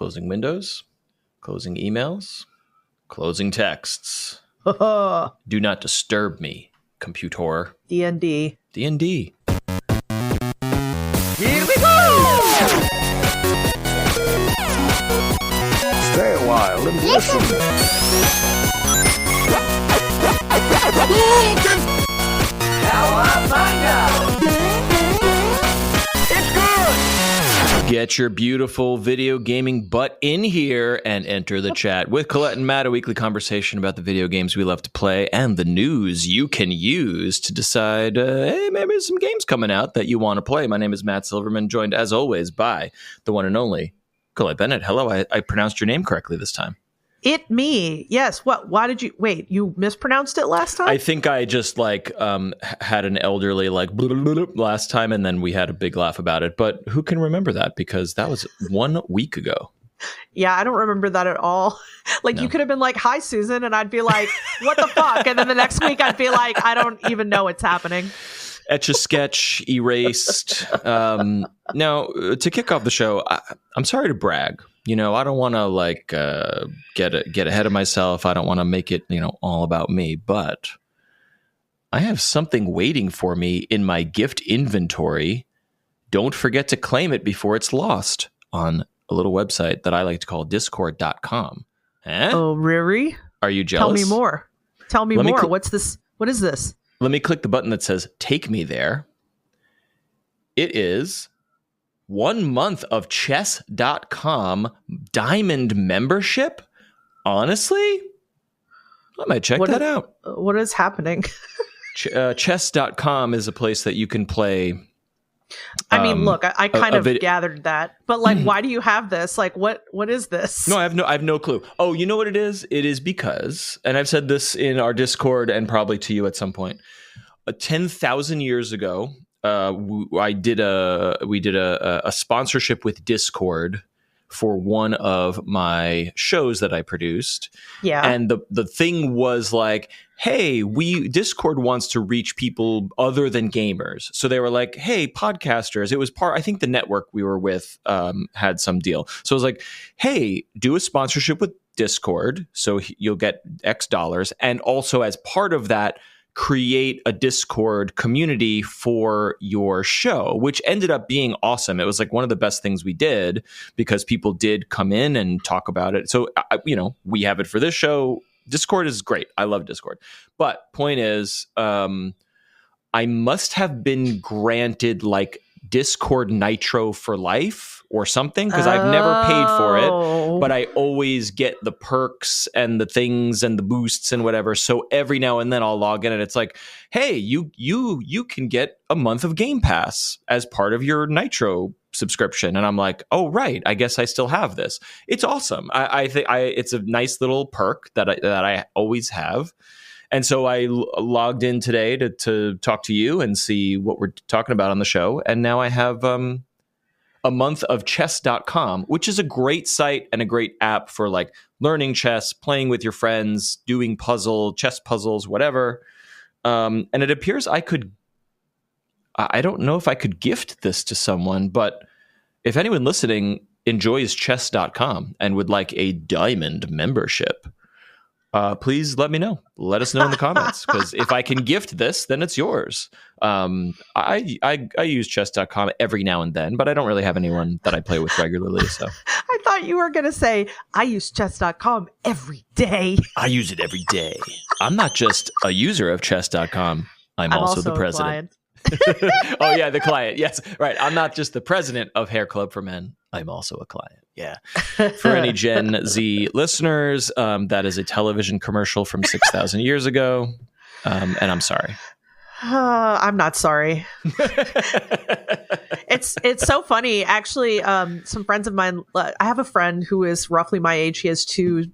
closing windows, closing emails, closing texts. Do not disturb me, computer. D&D. D&D. Here we go! Stay a while and listen. Now I find out. It's good. Get your beautiful video gaming butt in here and enter the chat with Colette and Matt, a weekly conversation about the video games we love to play and the news you can use to decide, hey, maybe there's some games coming out that you want to play. My name is Matt Silverman, joined as always by the one and only Colette Bennett. Hello, I pronounced your name correctly this time. Me. Yes. What? Why did you wait? You mispronounced it last time? I think I just had an elderly blah, blah, blah, last time, and then we had a big laugh about it. But who can remember that? Because that was 1 week ago. Yeah, I don't remember that at all. No. You could have been like, "Hi, Susan," and I'd be like, "What the fuck?" And then the next week I'd be like, "I don't even know what's happening." Etch-a-sketch, erased. Now, to kick off the show, I'm sorry to brag. I don't want to get ahead of myself. I don't want to make it, all about me. But I have something waiting for me in my gift inventory. Don't forget to claim it before it's lost on a little website that I like to call discord.com. Oh, really? Are you jealous? Tell me more. Tell me more. What's this? What is this? Let me click the button that says take me there. It is 1 month of chess.com diamond membership. Honestly, I might check that out. What is happening? Chess.com is a place that you can play. I mean, look, I kind of gathered that, but why do you have this? What is this? No, I have no clue. Oh, you know what it is? It is because, and I've said this in our Discord and probably to you at some point, 10,000 years ago, we did a sponsorship with Discord for one of my shows that I produced. Yeah. And the thing was like, hey, Discord wants to reach people other than gamers. So they were like, hey, podcasters. It was I think the network we were with had some deal. So it was like, hey, do a sponsorship with Discord. So you'll get X dollars. And also as part of that, create a Discord community for your show, which ended up being awesome. It was like one of the best things we did because people did come in and talk about it. So, we have it for this show. Discord is great. I love Discord. But point is, I must have been granted Discord Nitro for life or something because I've never paid for it, but I always get the perks and the things and the boosts and whatever. So every now and then I'll log in and it's like, hey, you can get a month of Game Pass as part of your Nitro subscription. And I'm like, oh, right. I guess I still have this. It's awesome. I think it's a nice little perk that I always have. And so I logged in today to talk to you and see what we're talking about on the show. And now I have a month of chess.com, which is a great site and a great app for learning chess, playing with your friends, doing chess puzzles, whatever. And it appears I don't know if I could gift this to someone, but if anyone listening enjoys chess.com and would like a diamond membership, please let me know. Let us know in the comments, because if I can gift this, then it's yours. I use chess.com every now and then, but I don't really have anyone that I play with regularly. So I thought you were going to say, I use chess.com every day. I use it every day. I'm not just a user of chess.com. I'm also the president. Oh, yeah, the client. Yes, right. I'm not just the president of Hair Club for Men. I'm also a client. Yeah. For any Gen Z listeners, that is a television commercial from 6,000 years ago. And I'm sorry. I'm not sorry. It's so funny. Actually, some friends of mine, I have a friend who is roughly my age. He has two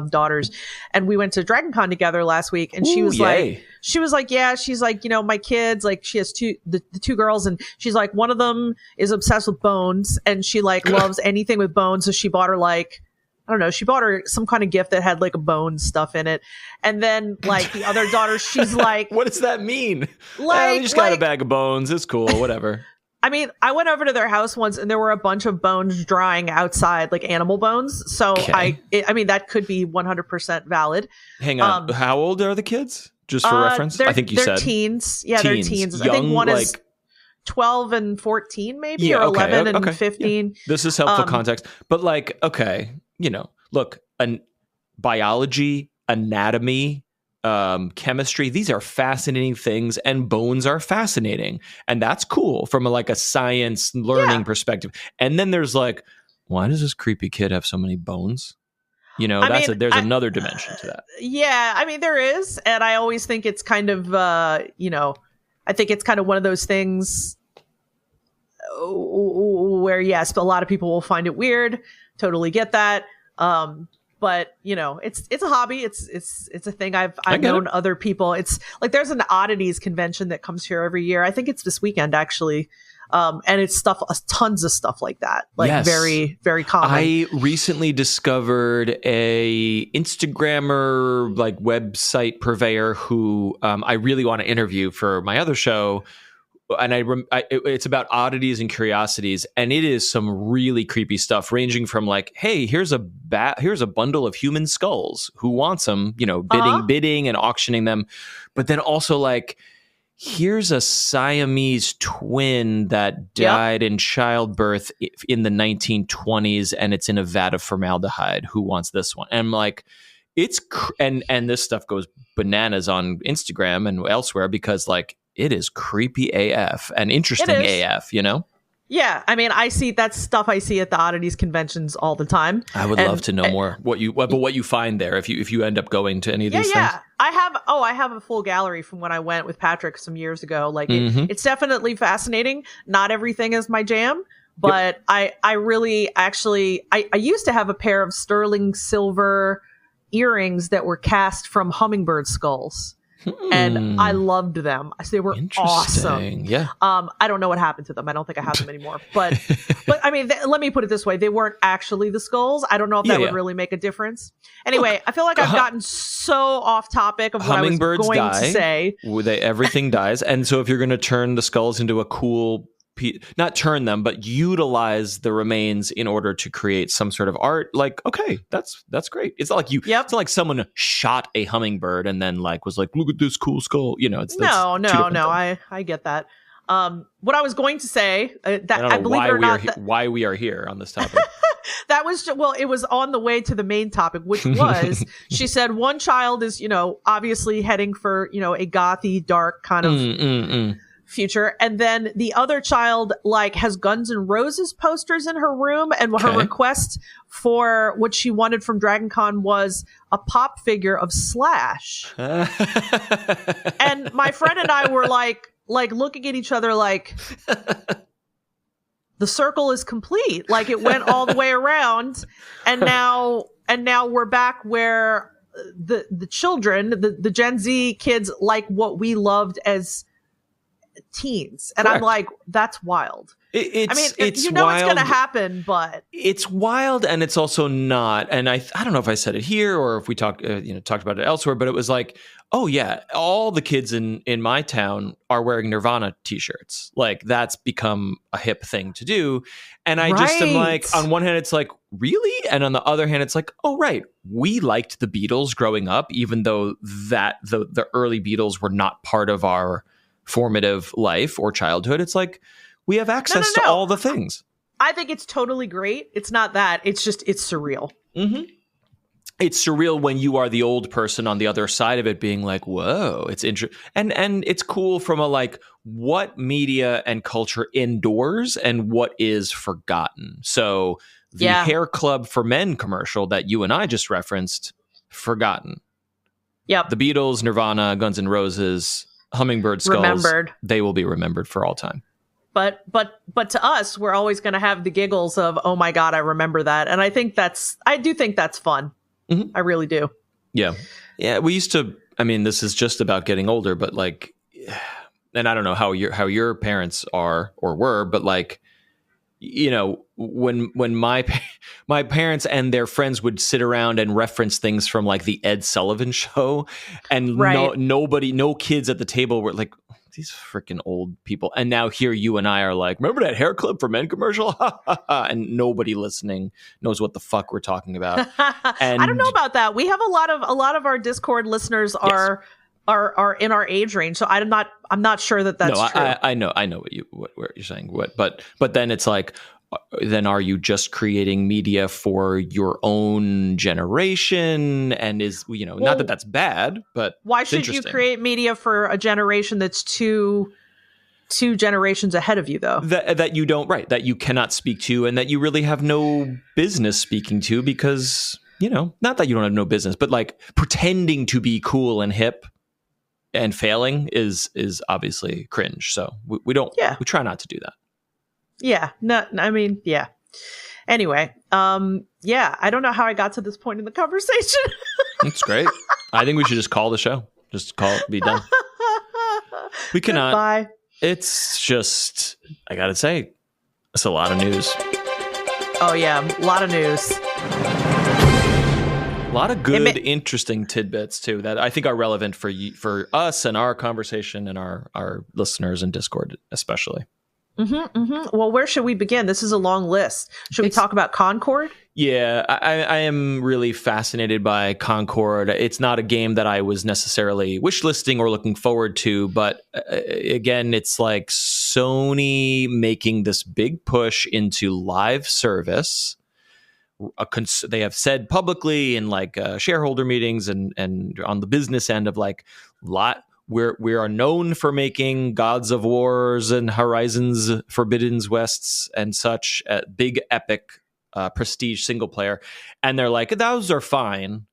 daughters, and we went to Dragon Con together last week. And she was like, yeah, she's like, my kids, she has the two girls, and she's like, one of them is obsessed with bones, and she loves anything with bones. So she bought her I don't know, she bought her some kind of gift that had a bone stuff in it. And then the other daughter, she's like, what does that mean? We just got a bag of bones. It's cool. Whatever. I mean, I went over to their house once and there were a bunch of bones drying outside, like animal bones. So Okay. I mean, that could be 100% valid. Hang on. How old are the kids? Just for reference? I think you they're said. teens. Yeah, they're teens. Young, I think one like, is 12 and 14 maybe, yeah, or 11 and okay, 15. Yeah. This is helpful context. But like, okay, look, biology, anatomy, chemistry, these are fascinating things, and bones are fascinating, and that's cool from a science learning perspective. And then there's like, why does this creepy kid have so many bones? There's another dimension to that. Yeah, I mean there is, and I always think it's kind of I think it's kind of one of those things where yes, a lot of people will find it weird. Totally get that. But it's a hobby. It's a thing I've known other people. It's like there's an oddities convention that comes here every year. I think it's this weekend actually. And it's tons of stuff like that. Like yes. very, very common. I recently discovered a Instagrammer, like website purveyor who I really want to interview for my other show. And it's about oddities and curiosities, and it is some really creepy stuff, ranging from like, hey, here's a bundle of human skulls. Who wants them? Bidding and auctioning them, but then also like, here's a Siamese twin that died in childbirth in the 1920s, and it's in a vat of formaldehyde. Who wants this one? And I'm like, and this stuff goes bananas on Instagram and elsewhere because like, it is creepy AF and interesting AF, Yeah, I mean, I see that stuff. I see at the oddities conventions all the time. I would love to know more what you find there if you end up going to any of these things. Yeah, I have a full gallery from when I went with Patrick some years ago. Like it's definitely fascinating. Not everything is my jam, but I really actually I used to have a pair of sterling silver earrings that were cast from hummingbird skulls. And I loved them. They were awesome. Yeah. I don't know what happened to them. I don't think I have them anymore. But I mean, let me put it this way: they weren't actually the skulls. I don't know if that would really make a difference. Anyway, I feel like I've gotten so off topic of what I was going to say. Everything dies, and so if you're going to turn the skulls into a cool, not turn them, but utilize the remains in order to create some sort of art, like, okay, that's great. It's not like it's not like someone shot a hummingbird and then like was like, look at this cool skull. No. I get that. What I was going to say I believe it or not, why we are here on this topic. That was it was on the way to the main topic, which was she said one child is obviously heading for a gothy dark kind of future, and then the other child like has Guns N' Roses posters in her room, and her request for what she wanted from Dragon Con was a pop figure of Slash. And my friend and I were like looking at each other like the circle is complete, like it went all the way around, and now we're back where the children, the Gen Z kids, like what we loved as teens. And Correct. I'm like, that's wild. It's it's wild. going to happen, but it's wild, and it's also not. And I don't know if I said it here or if we talked about it elsewhere, but it was like, oh yeah, all the kids in my town are wearing Nirvana t-shirts. Like that's become a hip thing to do. And I just am like, on one hand, it's like, really? And on the other hand, it's like, oh right, we liked the Beatles growing up, even though that the early Beatles were not part of our formative life or childhood. It's like we have access to all the things. I think it's totally great. It's not that. It's just it's surreal. Mm-hmm. It's surreal when you are the old person on the other side of it, being like, "Whoa, it's interesting," and it's cool from a like what media and culture endures and what is forgotten. So the Hair Club for Men commercial that you and I just referenced, forgotten. Yep. The Beatles, Nirvana, Guns N' Roses, hummingbird skulls, remembered. They will be remembered for all time. But to us, we're always going to have the giggles of, oh my God, I remember that. And I do think that's fun. Mm-hmm. I really do. Yeah. Yeah. We used to, I mean, this is just about getting older, but like, and I don't know how your parents are or were, but like, when my parents and their friends would sit around and reference things from like the Ed Sullivan Show, and no kids at the table were like, these freaking old people. And now here you and I are like, remember that hair clip for men commercial? And nobody listening knows what the fuck we're talking about. And I don't know about that. We have a lot of our Discord listeners are in our age range. So I'm not sure that that's true. I know what you're saying. But then it's like, then are you just creating media for your own generation? And not that that's bad, but why should you create media for a generation that's two generations ahead of you, though? That you don't, right, that you cannot speak to, and that you really have no business speaking to, because, not that you don't have no business, but like pretending to be cool and hip and failing is obviously cringe. So we try not to do that. Yeah. No, I mean, yeah. Anyway, I don't know how I got to this point in the conversation. It's great. I think we should just call the show. Just call it, be done. We cannot. Goodbye. It's just, I gotta say, it's a lot of news. Oh yeah, a lot of news. A lot of good, interesting tidbits too that I think are relevant for us and our conversation and our listeners in Discord especially. Well, where should we begin? This is a long list. Should we talk about Concord? Yeah, I am really fascinated by Concord. It's not a game that I was necessarily wishlisting or looking forward to, but again, it's like Sony making this big push into live service. They have said publicly in like shareholder meetings and on the business end of like we are known for making Gods of Wars and Horizons Forbidden Wests and such big epic prestige single player, and they're like, those are fine,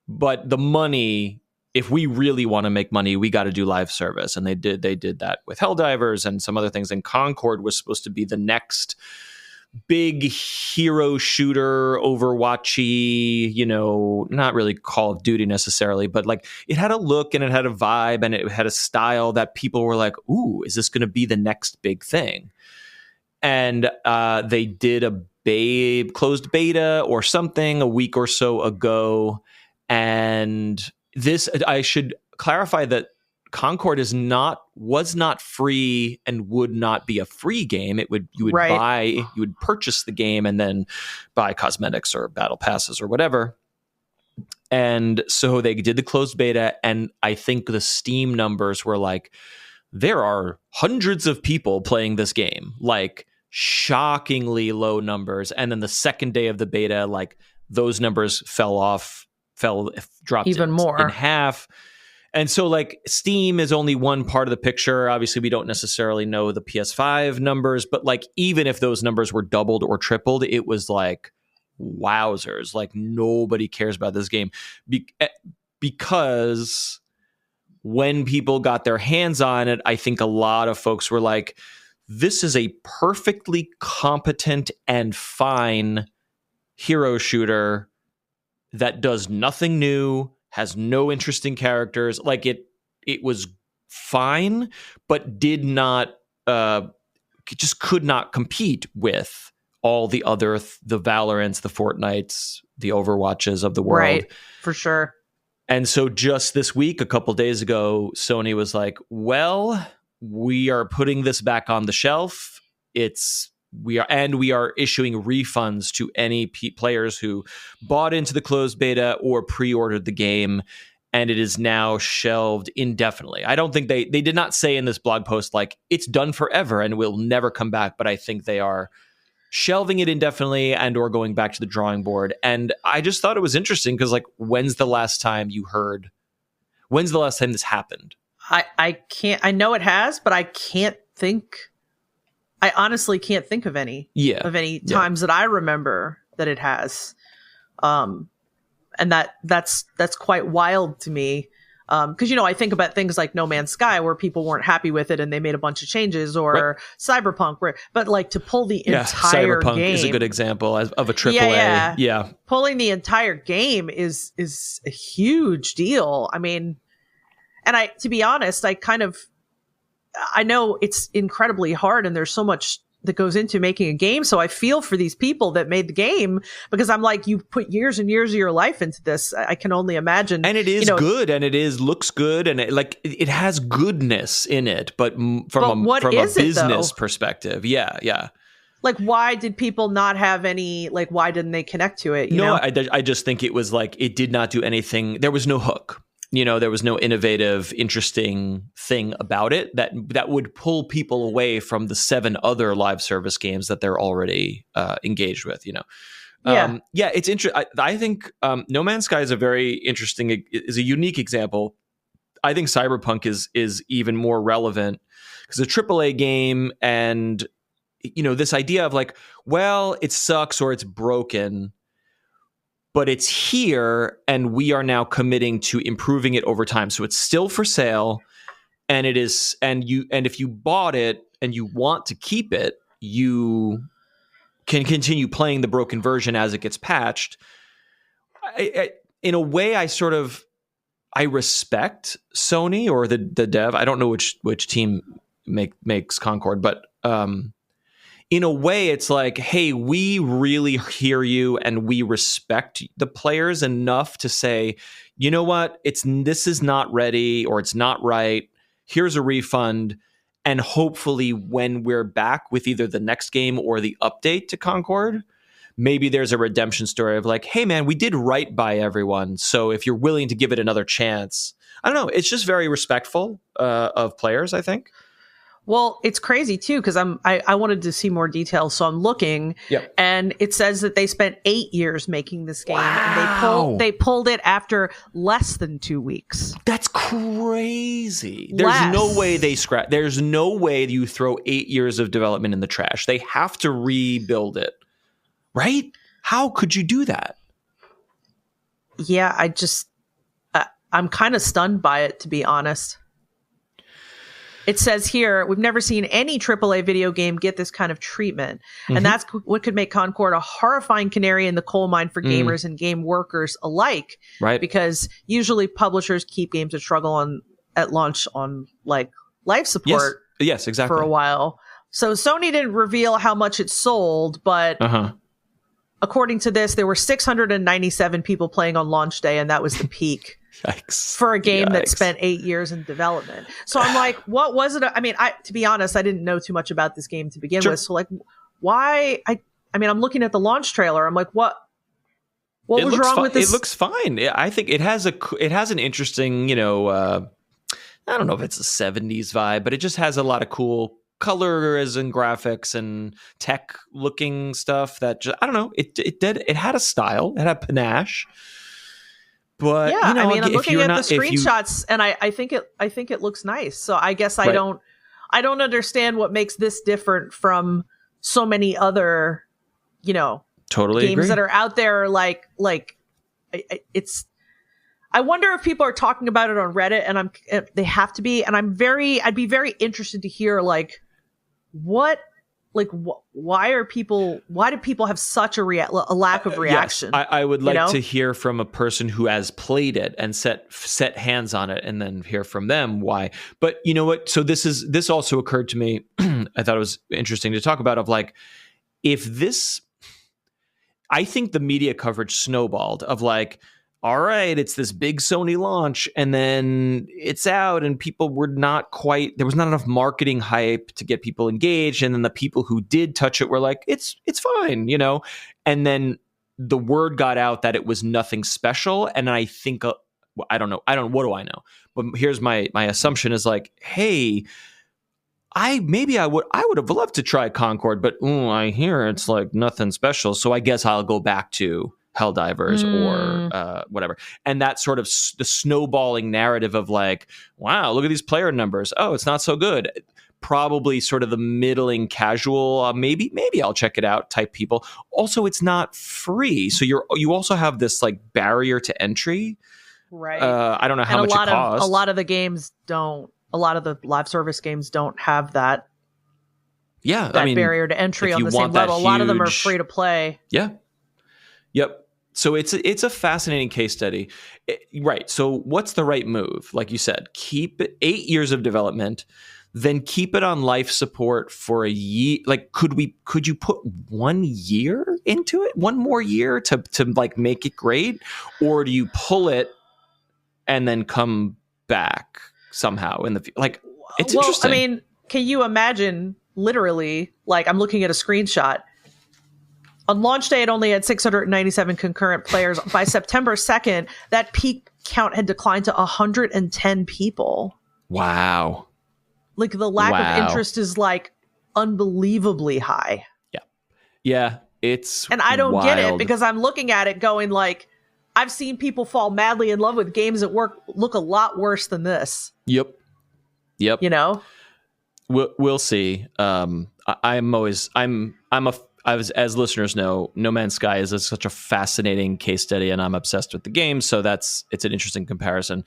but the money, if we really want to make money, we got to do live service. And they did that with Helldivers and some other things, and Concord was supposed to be the next big hero shooter, Overwatchy, not really Call of Duty necessarily, but like it had a look and it had a vibe and it had a style that people were like, ooh, is this going to be the next big thing? And they did a closed beta or something a week or so ago. And this, I should clarify that Concord was not free and would not be a free game. You would purchase the game and then buy cosmetics or battle passes or whatever. And so they did the closed beta, and I think the Steam numbers were like, there are hundreds of people playing this game, like shockingly low numbers. And then the second day of the beta, like those numbers dropped even more in half. And so like Steam is only one part of the picture. Obviously, we don't necessarily know the PS5 numbers, but like even if those numbers were doubled or tripled, it was like, wowzers, like nobody cares about this game. Because when people got their hands on it, I think a lot of folks were like, this is a perfectly competent and fine hero shooter that does nothing new, has no interesting characters. Like it was fine, but did not, just could not compete with all the other, the Valorants, the Fortnites, the Overwatches of the world. Right, for sure. And so just this week, a couple days ago, Sony was like, well, we are putting this back on the shelf. We are issuing refunds to any players who bought into the closed beta or pre-ordered the game, and it is now shelved indefinitely. I don't think they did not say in this blog post like it's done forever and will never come back, but I think they are shelving it indefinitely and or going back to the drawing board. And I just thought it was interesting because like when's the last time this happened? I know it has, but I honestly can't think of any times that I remember that it has. And that's quite wild to me. Because, I think about things like No Man's Sky where people weren't happy with it and they made a bunch of changes, or Cyberpunk, but like to pull the entire Cyberpunk game is a good example of a AAA. Yeah. Pulling the entire game is a huge deal. I mean, and to be honest, I know it's incredibly hard and there's so much that goes into making a game. So I feel for these people that made the game, because I'm like, you put years and years of your life into this. I can only imagine. And it is good, and looks good, and it has goodness in it, but from a business perspective. Yeah. Like, why did people not have any, like, why didn't they connect to it? You know? I just think it was like, it did not do anything. There was no hook. There was no innovative, interesting thing about it that would pull people away from the 7 other live service games that they're already engaged with. It's interesting. I think No Man's Sky is a very interesting, is a unique example. I think Cyberpunk is even more relevant because a AAA game, and this idea of like, well, it sucks or it's broken, but it's here, and we are now committing to improving it over time. So it's still for sale, and it is, and if you bought it and you want to keep it, you can continue playing the broken version as it gets patched. In a way, I respect Sony or the dev. I don't know which team makes Concord, but in a way, it's like, hey, we really hear you and we respect the players enough to say, you know what, this is not ready or it's not right. Here's a refund. And hopefully when we're back with either the next game or the update to Concord, maybe there's a redemption story of like, hey, man, we did right by everyone. So if you're willing to give it another chance, I don't know. It's just very respectful of players, I think. Well, it's crazy too, because I wanted to see more details, so I'm looking, and it says that they spent 8 years making this game, and they pulled it after less than 2 weeks. That's crazy. There's no way There's no way you throw 8 years of development in the trash. They have to rebuild it, right? How could you do that? Yeah, I'm kind of stunned by it, to be honest. It says here, we've never seen any AAA video game get this kind of treatment. Mm-hmm. And that's what could make Concord a horrifying canary in the coal mine for gamers and game workers alike. Right. Because usually publishers keep games that struggle at launch on like life support. Yes, exactly. For a while. So Sony didn't reveal how much it sold, but according to this, there were 697 people playing on launch day, and that was the peak. Yikes. For a game that spent 8 years in development. So I'm like, what was it? I mean, to be honest, I didn't know too much about this game to begin with. So like, why? I mean, I'm looking at the launch trailer. I'm like, what was wrong with this? It looks fine. I think it has an interesting, I don't know if it's a 70s vibe, but it just has a lot of cool colors and graphics and tech looking stuff that just, I don't know. It had a style. It had panache. But yeah, I mean, I'm looking at the screenshots, and I think it looks nice. So I guess I don't understand what makes this different from so many other, totally games that are out there. Like it's. I wonder if people are talking about it on Reddit, and they have to be. And I'd be very interested to hear like what. Like, why do people have such a lack of reaction? Yes, I would like to hear from a person who has played it and set hands on it, and then hear from them why. But you know what? So this also occurred to me. I thought it was interesting to talk about. Of like, I think the media coverage snowballed. Of like, all right, it's this big Sony launch, and then it's out, and people were there was not enough marketing hype to get people engaged, and then the people who did touch it were like, it's fine, and then the word got out that it was nothing special, and I think, I don't know, what do I know? But here's my assumption is like, hey, I would have loved to try Concord, but I hear it's like nothing special, so I guess I'll go back to Helldivers or whatever. And that sort of the snowballing narrative of like, wow, look at these player numbers. Oh, it's not so good. Probably sort of the middling casual, maybe I'll check it out type people. Also, it's not free. So you also have this like barrier to entry. Right. I don't know how much it costs. A lot of the live service games don't have that. Yeah. That barrier to entry on the same level. A lot of them are free to play. Yeah. Yep. So it's a fascinating case study. Right. So what's the right move? Like you said, keep 8 years of development. then keep it on life support for a year. Like, could you put 1 year into it, one more year to like make it great? Or do you pull it and then come back somehow in the, like, it's interesting. I mean, can you imagine literally, like, I'm looking at a screenshot. On launch day, it only had 697 concurrent players. By September 2nd, that peak count had declined to 110 people. Wow. Like, the lack of interest is, like, unbelievably high. Yeah. Yeah, it's And I don't wild. get it, because I'm looking at it going, like, I've seen people fall madly in love with games that look a lot worse than this. Yep. You know? We'll see. As listeners know, No Man's Sky is such a fascinating case study, and I'm obsessed with the game. So it's an interesting comparison.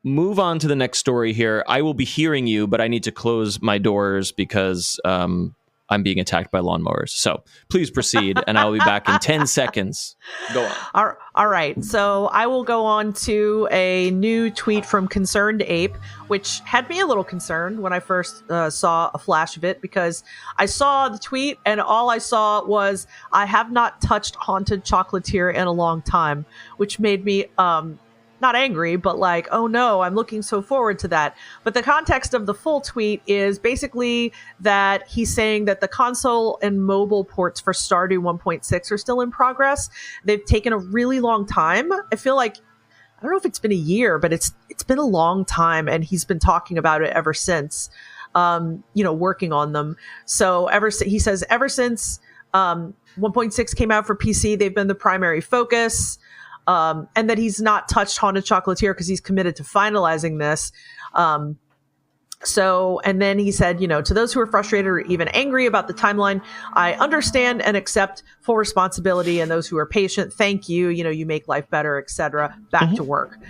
Move on to the next story here. I will be hearing you, but I need to close my doors because I'm being attacked by lawnmowers. So please proceed, and I'll be back in 10 seconds. Go on. All right. So I will go on to a new tweet from ConcernedApe, which had me a little concerned when I first saw a flash of it, because I saw the tweet and all I saw was, I have not touched Haunted Chocolatier in a long time, which made me not angry, but like, oh no, I'm looking so forward to that. But the context of the full tweet is basically that he's saying that the console and mobile ports for Stardew 1.6 are still in progress. They've taken a really long time. I feel like, I don't know if it's been a year, but it's been a long time, and he's been talking about it ever since, working on them. So he says ever since 1.6 came out for PC, they've been the primary focus. And that he's not touched Haunted Chocolatier because he's committed to finalizing this. And then he said, to those who are frustrated or even angry about the timeline, I understand and accept full responsibility. And those who are patient, thank you. You make life better, etc. Back to work.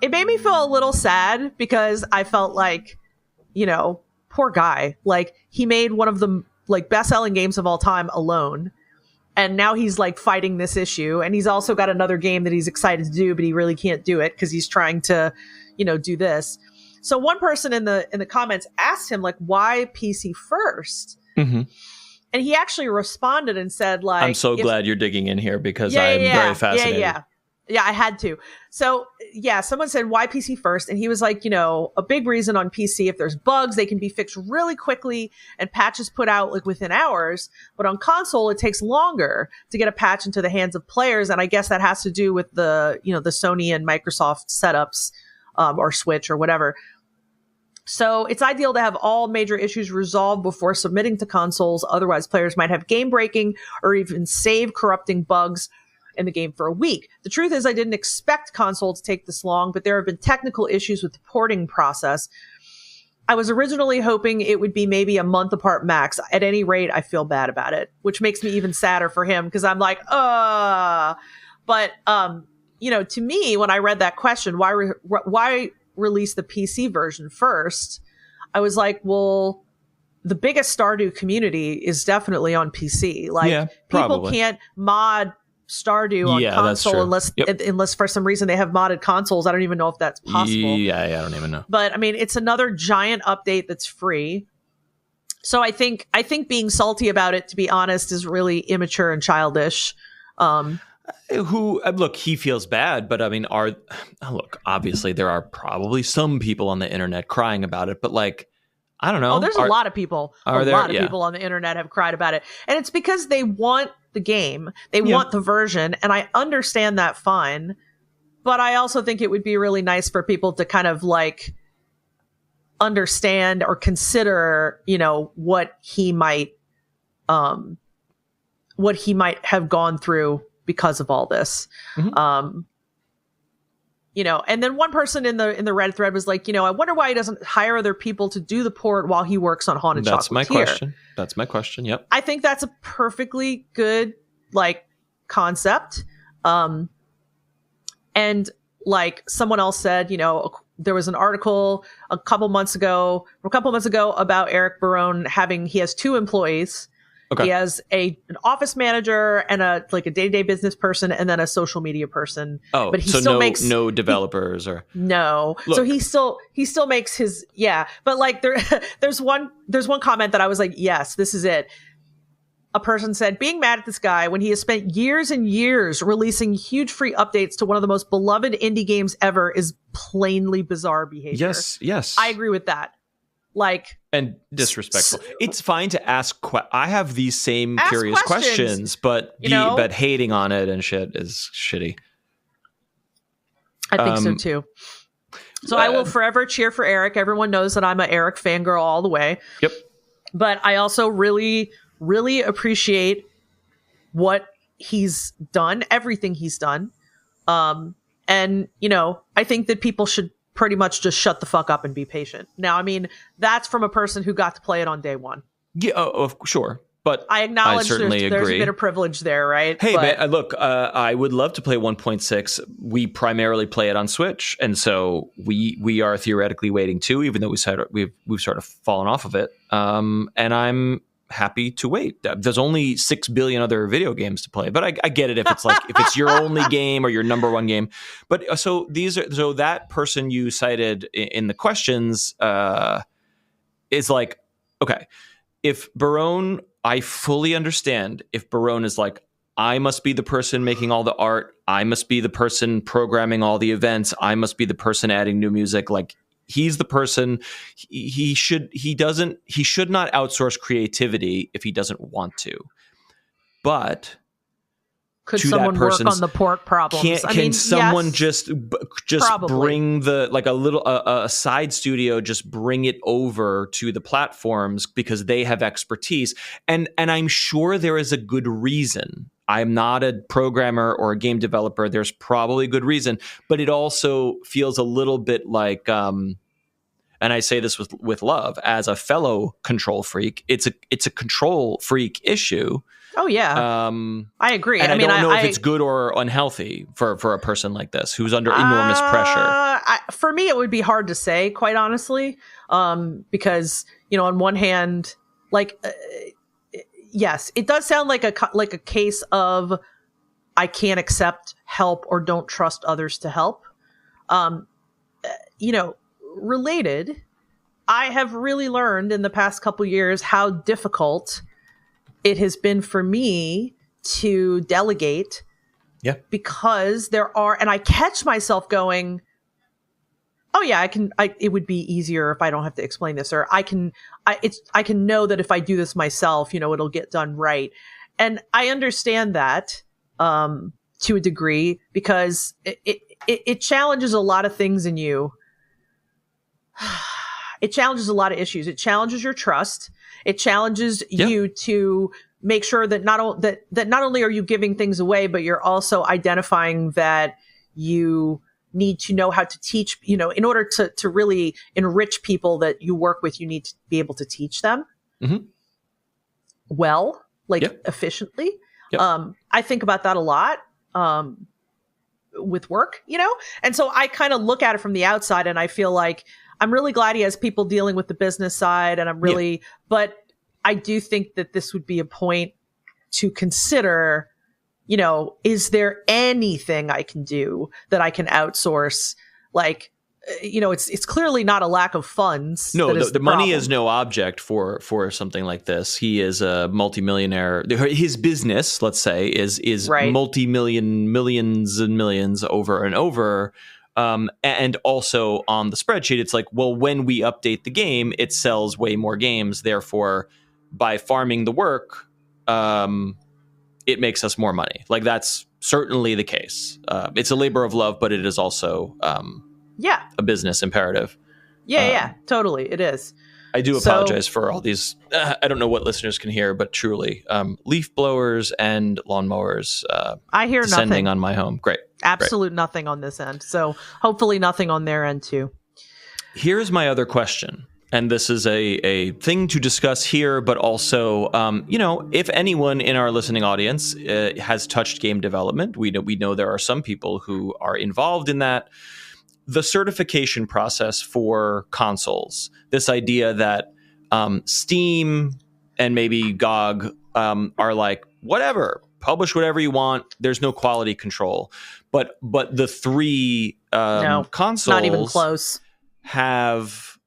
It made me feel a little sad because I felt like, poor guy. Like, he made one of the best-selling games of all time alone. And now he's fighting this issue. And he's also got another game that he's excited to do, but he really can't do it because he's trying to, do this. So one person in the comments asked him, why PC first? Mm-hmm. And he actually responded and said, I'm so glad you're digging in here because I'm very fascinated. Yeah, I had to. So, someone said, why PC first? And he was like, a big reason on PC, if there's bugs, they can be fixed really quickly and patches put out within hours. But on console, it takes longer to get a patch into the hands of players. And I guess that has to do with the Sony and Microsoft setups, or Switch or whatever. So it's ideal to have all major issues resolved before submitting to consoles. Otherwise, players might have game breaking or even save corrupting bugs in the game for a week. The truth is, I didn't expect console to take this long, but there have been technical issues with the porting process. I was originally hoping it would be maybe a month apart max. At any rate, I feel bad about it, which makes me even sadder for him because I'm like, But, to me, when I read that question, why release the PC version first? I was like, well, the biggest Stardew community is definitely on PC. People can't mod Stardew on console unless for some reason they have modded consoles. I don't even know if that's possible. Yeah, I don't even know. But I mean, it's another giant update that's free. So I think being salty about it, to be honest, is really immature and childish. Look, he feels bad, but I mean, obviously there are probably some people on the internet crying about it, but I don't know. Oh, there's a lot of people. A lot of people on the internet have cried about it. And it's because they want the game. They want the version. And I understand that fine. But I also think it would be really nice for people to kind of understand or consider, what he might have gone through because of all this. Mm-hmm. And then one person in the Reddit thread was like, I wonder why he doesn't hire other people to do the port while he works on Haunted Chocolatier. That's my question. Yep. I think that's a perfectly good concept. And someone else said, there was an article a couple months ago about Eric Barone he has 2 employees. Okay. He has an office manager and a day-to-day business person, and then a social media person. Oh, but he so still makes no developers or no. Look. So he still makes his But like there's one comment that I was like, yes, this is it. A person said, being mad at this guy when he has spent years and years releasing huge free updates to one of the most beloved indie games ever is plainly bizarre behavior. Yes. I agree with that. And disrespectful. It's fine to ask. I have these same ask curious questions, but but hating on it and shit is shitty. I think so too. So I will forever cheer for Eric. Everyone knows that I'm an Eric fangirl all the way. Yep. But I also really, really appreciate what he's done, everything he's done. And, I think that people should pretty much just shut the fuck up and be patient. Now, I mean, that's from a person who got to play it on day one. Yeah, sure. But I acknowledge there's a bit of privilege there, right? Hey, man, look, I would love to play 1.6. We primarily play it on Switch, and so we are theoretically waiting too, even though we've sort of fallen off of it. And I'm happy to wait. There's only 6 billion other video games to play, but I get it if it's if it's your only game or your number one game. But so that person you cited in the questions is like, okay, if Barone, I fully understand if Barone is like, I must be the person making all the art, I must be the person programming all the events, I must be the person adding new music. Like, he's the person. He should not outsource creativity if he doesn't want to. But could someone work on the port problems? Can someone yes, just bring a side studio, just bring it over to the platforms because they have expertise, and I'm sure there is a good reason. I'm not a programmer or a game developer. There's probably a good reason, but it also feels a little bit like, and I say this with love, as a fellow control freak, it's a control freak issue. Oh yeah, I agree. And I don't know if it's good or unhealthy for a person like this who's under enormous pressure. For me, it would be hard to say, quite honestly, because on one hand, yes, it does sound like a case of I can't accept help or don't trust others to help. Related, I have really learned in the past couple years how difficult it has been for me to delegate. Yeah. Because and I catch myself going, oh yeah, it would be easier if I don't have to explain this, or I can know that if I do this myself, it'll get done right. And I understand that, to a degree, because it challenges a lot of things in you. It challenges a lot of issues. It challenges your trust. It challenges you to make sure that not only are you giving things away, but you're also identifying that you need to know how to teach, in order to really enrich people that you work with, you need to be able to teach them well, efficiently. Yep. I think about that a lot with work, and so I kind of look at it from the outside and I feel like I'm really glad he has people dealing with the business side, and but I do think that this would be a point to consider, is there anything I can do that I can outsource? It's clearly not a lack of funds. No, the money is no object for something like this. He is a multimillionaire. His business, let's say, is right. millions and millions over and over. And also on the spreadsheet, it's like, well, when we update the game, it sells way more games. Therefore, by farming the work, it makes us more money. Like, that's certainly the case. It's a labor of love, but it is also a business imperative. Yeah, totally. It is. I do apologize for all these. I don't know what listeners can hear, but truly, leaf blowers and lawnmowers. I hear descending nothing on my home. Great. Absolute nothing on this end. So hopefully nothing on their end too. Here's my other question. And this is a thing to discuss here, but also, if anyone in our listening audience has touched game development, we know there are some people who are involved in that. The certification process for consoles, this idea that Steam and maybe GOG are like, whatever, publish whatever you want. There's no quality control. But the three No, consoles not even close. have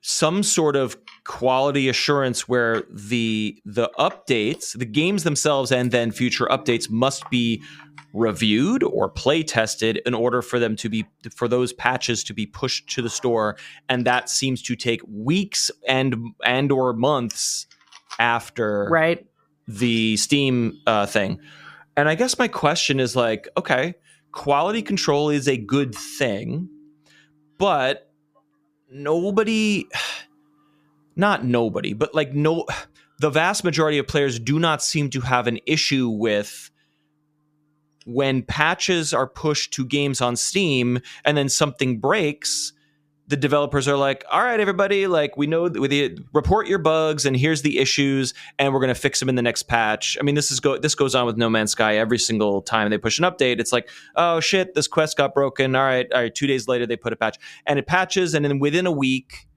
some sort of quality assurance where the updates, the games themselves, and then future updates must be reviewed or play tested in order for them to be, for those patches to be pushed to the store, and that seems to take weeks and or months after the Steam thing. And I guess my question is like, okay, quality control is a good thing, but the vast majority of players do not seem to have an issue with when patches are pushed to games on Steam and then something breaks. The developers are like, all right, everybody, like, we know report your bugs and here's the issues and we're going to fix them in the next patch. I mean, this goes on with No Man's Sky every single time they push an update. It's like, oh shit, this quest got broken. All right. 2 days later they put a patch and it patches, and then within a week,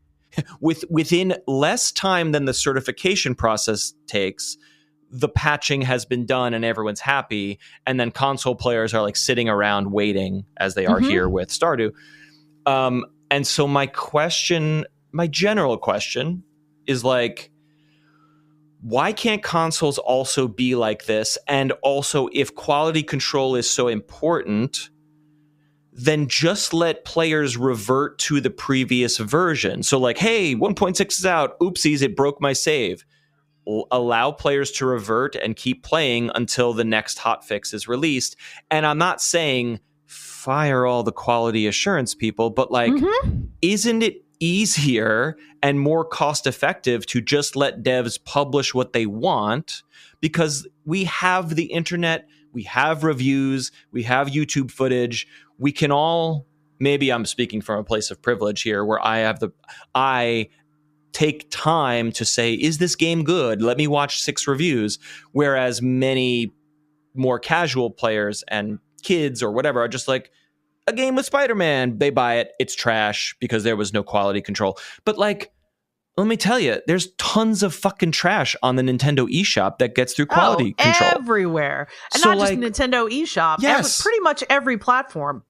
within less time than the certification process takes, the patching has been done and everyone's happy. And then console players are like sitting around waiting, as they are here with Stardew. And so my general question is like, why can't consoles also be like this? And also, if quality control is so important, then just let players revert to the previous version. So like, hey, 1.6 is out. Oopsies, it broke my save. Allow players to revert and keep playing until the next hotfix is released. And I'm not saying fire all the quality assurance people, but like, isn't it easier and more cost effective to just let devs publish what they want? Because we have the internet, we have reviews, we have YouTube footage. We can all, maybe I'm speaking from a place of privilege here, where I take time to say, is this game good? Let me watch 6 reviews. Whereas many more casual players and kids or whatever are just like, a game with Spider-Man, they buy it, it's trash because there was no quality control. But like, let me tell you, there's tons of fucking trash on the Nintendo eShop that gets through quality control. Everywhere. And so not just Nintendo eShop, pretty much every platform.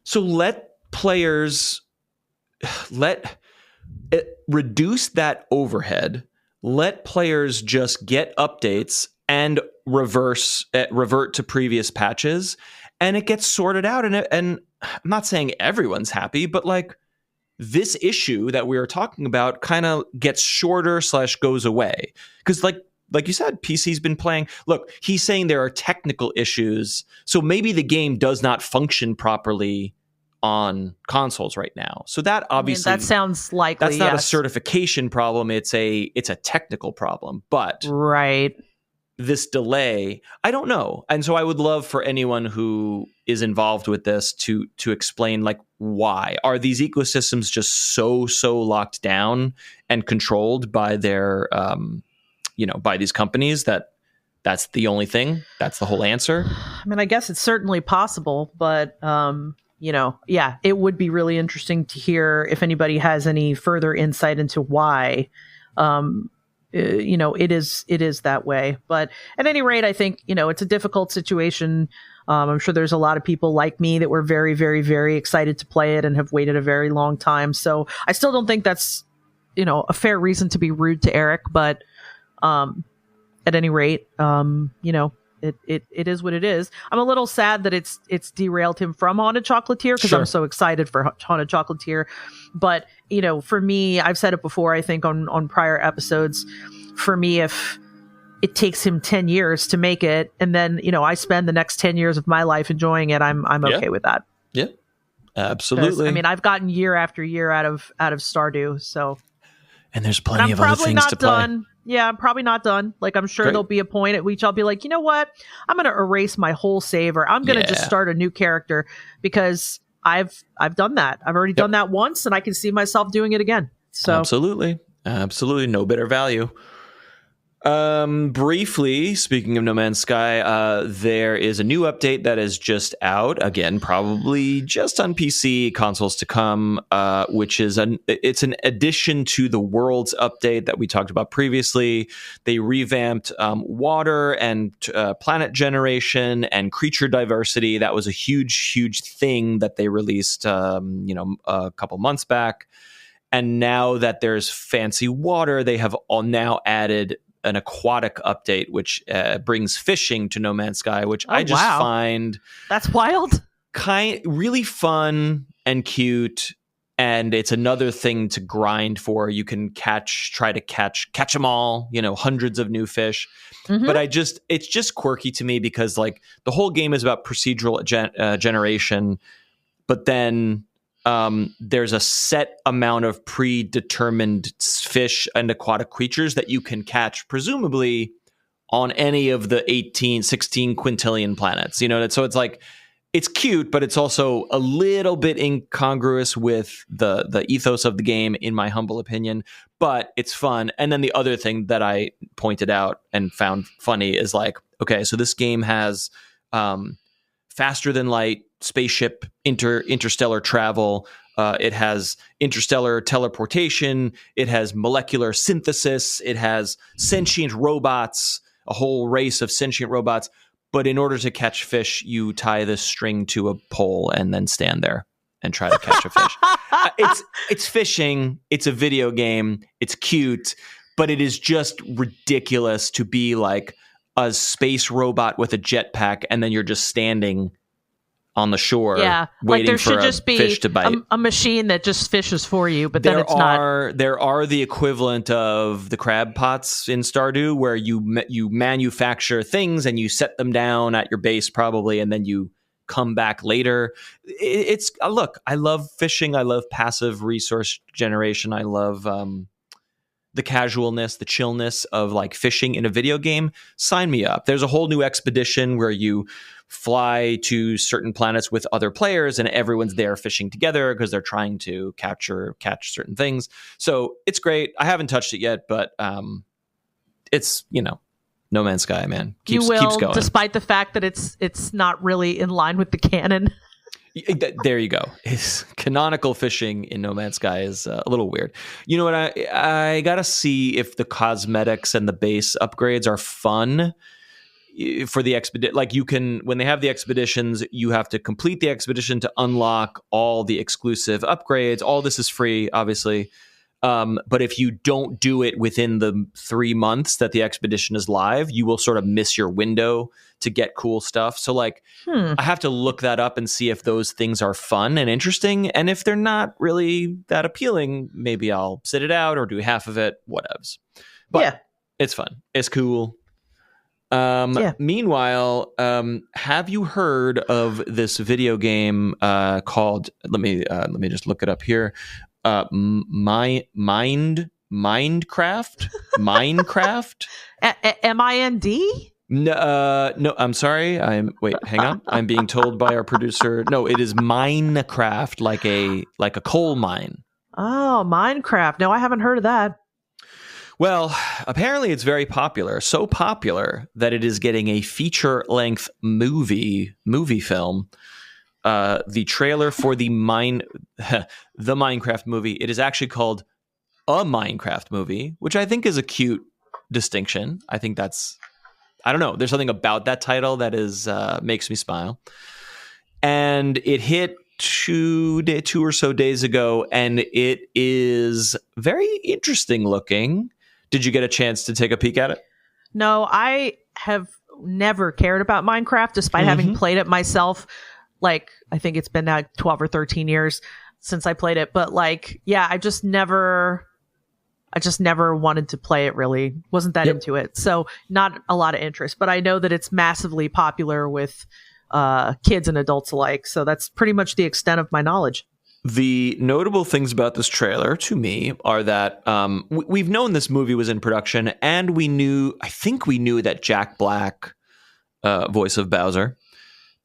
So let players, reduce that overhead, let players just get updates and revert to previous patches, and it gets sorted out. And I'm not saying everyone's happy, but like, this issue that we are talking about kind of gets shorter / goes away. Because like you said, PC's been playing. Look, he's saying there are technical issues, so maybe the game does not function properly on consoles right now. So that obviously, that sounds likely. That's not a certification problem. It's a technical problem. But this delay, I don't know. And so I would love for anyone who is involved with this to explain, like, why are these ecosystems just so locked down and controlled by their by these companies that's the only thing, that's the whole answer? I mean, I guess it's certainly possible, but it would be really interesting to hear if anybody has any further insight into why it is that way. But at any rate, I think it's a difficult situation. I'm sure there's a lot of people like me that were very, very, very excited to play it and have waited a very long time. So I still don't think that's a fair reason to be rude to Eric. But at any rate, it is what it is. I'm a little sad that it's derailed him from Haunted Chocolatier, because I'm so excited for Haunted Chocolatier. But for me, I've said it before, I think on prior episodes, for me, if it takes him 10 years to make it, and then I spend the next 10 years of my life enjoying it, I'm okay with that. Yeah, absolutely. I mean, I've gotten year after year out of Stardew, so. And there's plenty of other things to play. Done. Yeah, I'm probably not done. Like, I'm sure there'll be a point at which I'll be like, you know what? I'm going to erase my whole save, or I'm going to just start a new character, because I've done that. I've already done that once, and I can see myself doing it again. So absolutely no better value. Briefly, speaking of No Man's Sky, there is a new update that is just out. Again, probably just on PC, consoles to come, which is it's an addition to the Worlds update that we talked about previously. They revamped water and planet generation and creature diversity. That was a huge thing that they released, a couple months back. And now that there's fancy water, they have all now added an aquatic update, which brings fishing to No Man's Sky, which I just find that's wild, really fun and cute. And it's another thing to grind for. You can try to catch them all, hundreds of new fish. Mm-hmm. But it's just quirky to me because like the whole game is about procedural generation, but then there's a set amount of predetermined fish and aquatic creatures that you can catch, presumably on any of the 16 quintillion planets. So it's like, it's cute, but it's also a little bit incongruous with the ethos of the game, in my humble opinion. But it's fun. And then the other thing that I pointed out and found funny is like, okay, so this game has faster than light spaceship interstellar travel. It has interstellar teleportation. It has molecular synthesis. It has sentient robots, a whole race of sentient robots. But in order to catch fish, you tie this string to a pole and then stand there and try to catch a fish. It's fishing. It's a video game. It's cute, but it is just ridiculous to be like a space robot with a jetpack, and then you're just standing on the shore, waiting there for should just be fish to bite. A machine that just fishes for you, but then it's not. There are the equivalent of the crab pots in Stardew, where you manufacture things and you set them down at your base probably, and then you come back later. It's look, I love fishing. I love passive resource generation. I love the casualness, the chillness of like fishing in a video game. Sign me up. There's a whole new expedition where you fly to certain planets with other players and everyone's there fishing together because they're trying to catch certain things. So it's great. I haven't touched it yet, but it's, No Man's Sky, man. Keeps going. Despite the fact that it's not really in line with the canon. There you go. His canonical fishing in No Man's Sky is a little weird. You know what? I gotta see if the cosmetics and the base upgrades are fun for the expedition. Like when they have the expeditions, you have to complete the expedition to unlock all the exclusive upgrades. All this is free, obviously. But if you don't do it within the 3 months that the expedition is live, you will sort of miss your window to get cool stuff. So like, I have to look that up and see if those things are fun and interesting. And if they're not really that appealing, maybe I'll sit it out or do half of it, whatevs. But it's fun. It's cool. Meanwhile, have you heard of this video game called, let me just look it up here. Minecraft? MIND? No, I'm sorry. Hang on. I'm being told by our producer. No, it is Minecraft, like a coal mine. Oh, Minecraft. No, I haven't heard of that. Well, apparently it's very popular. So popular that it is getting a feature-length movie film. The trailer for the Minecraft movie, it is actually called A Minecraft Movie, which I think is a cute distinction. I think I don't know. There's something about that title that is makes me smile. And it hit two or so days ago, and it is very interesting looking. Did you get a chance to take a peek at it? No, I have never cared about Minecraft, despite having played it myself. Like, I think it's been now 12 or 13 years since I played it. But like, I just never wanted to play it, really. Wasn't that into it. So not a lot of interest. But I know that it's massively popular with kids and adults alike. So that's pretty much the extent of my knowledge. The notable things about this trailer to me are that we've known this movie was in production, and I think we knew that Jack Black, voice of Bowser,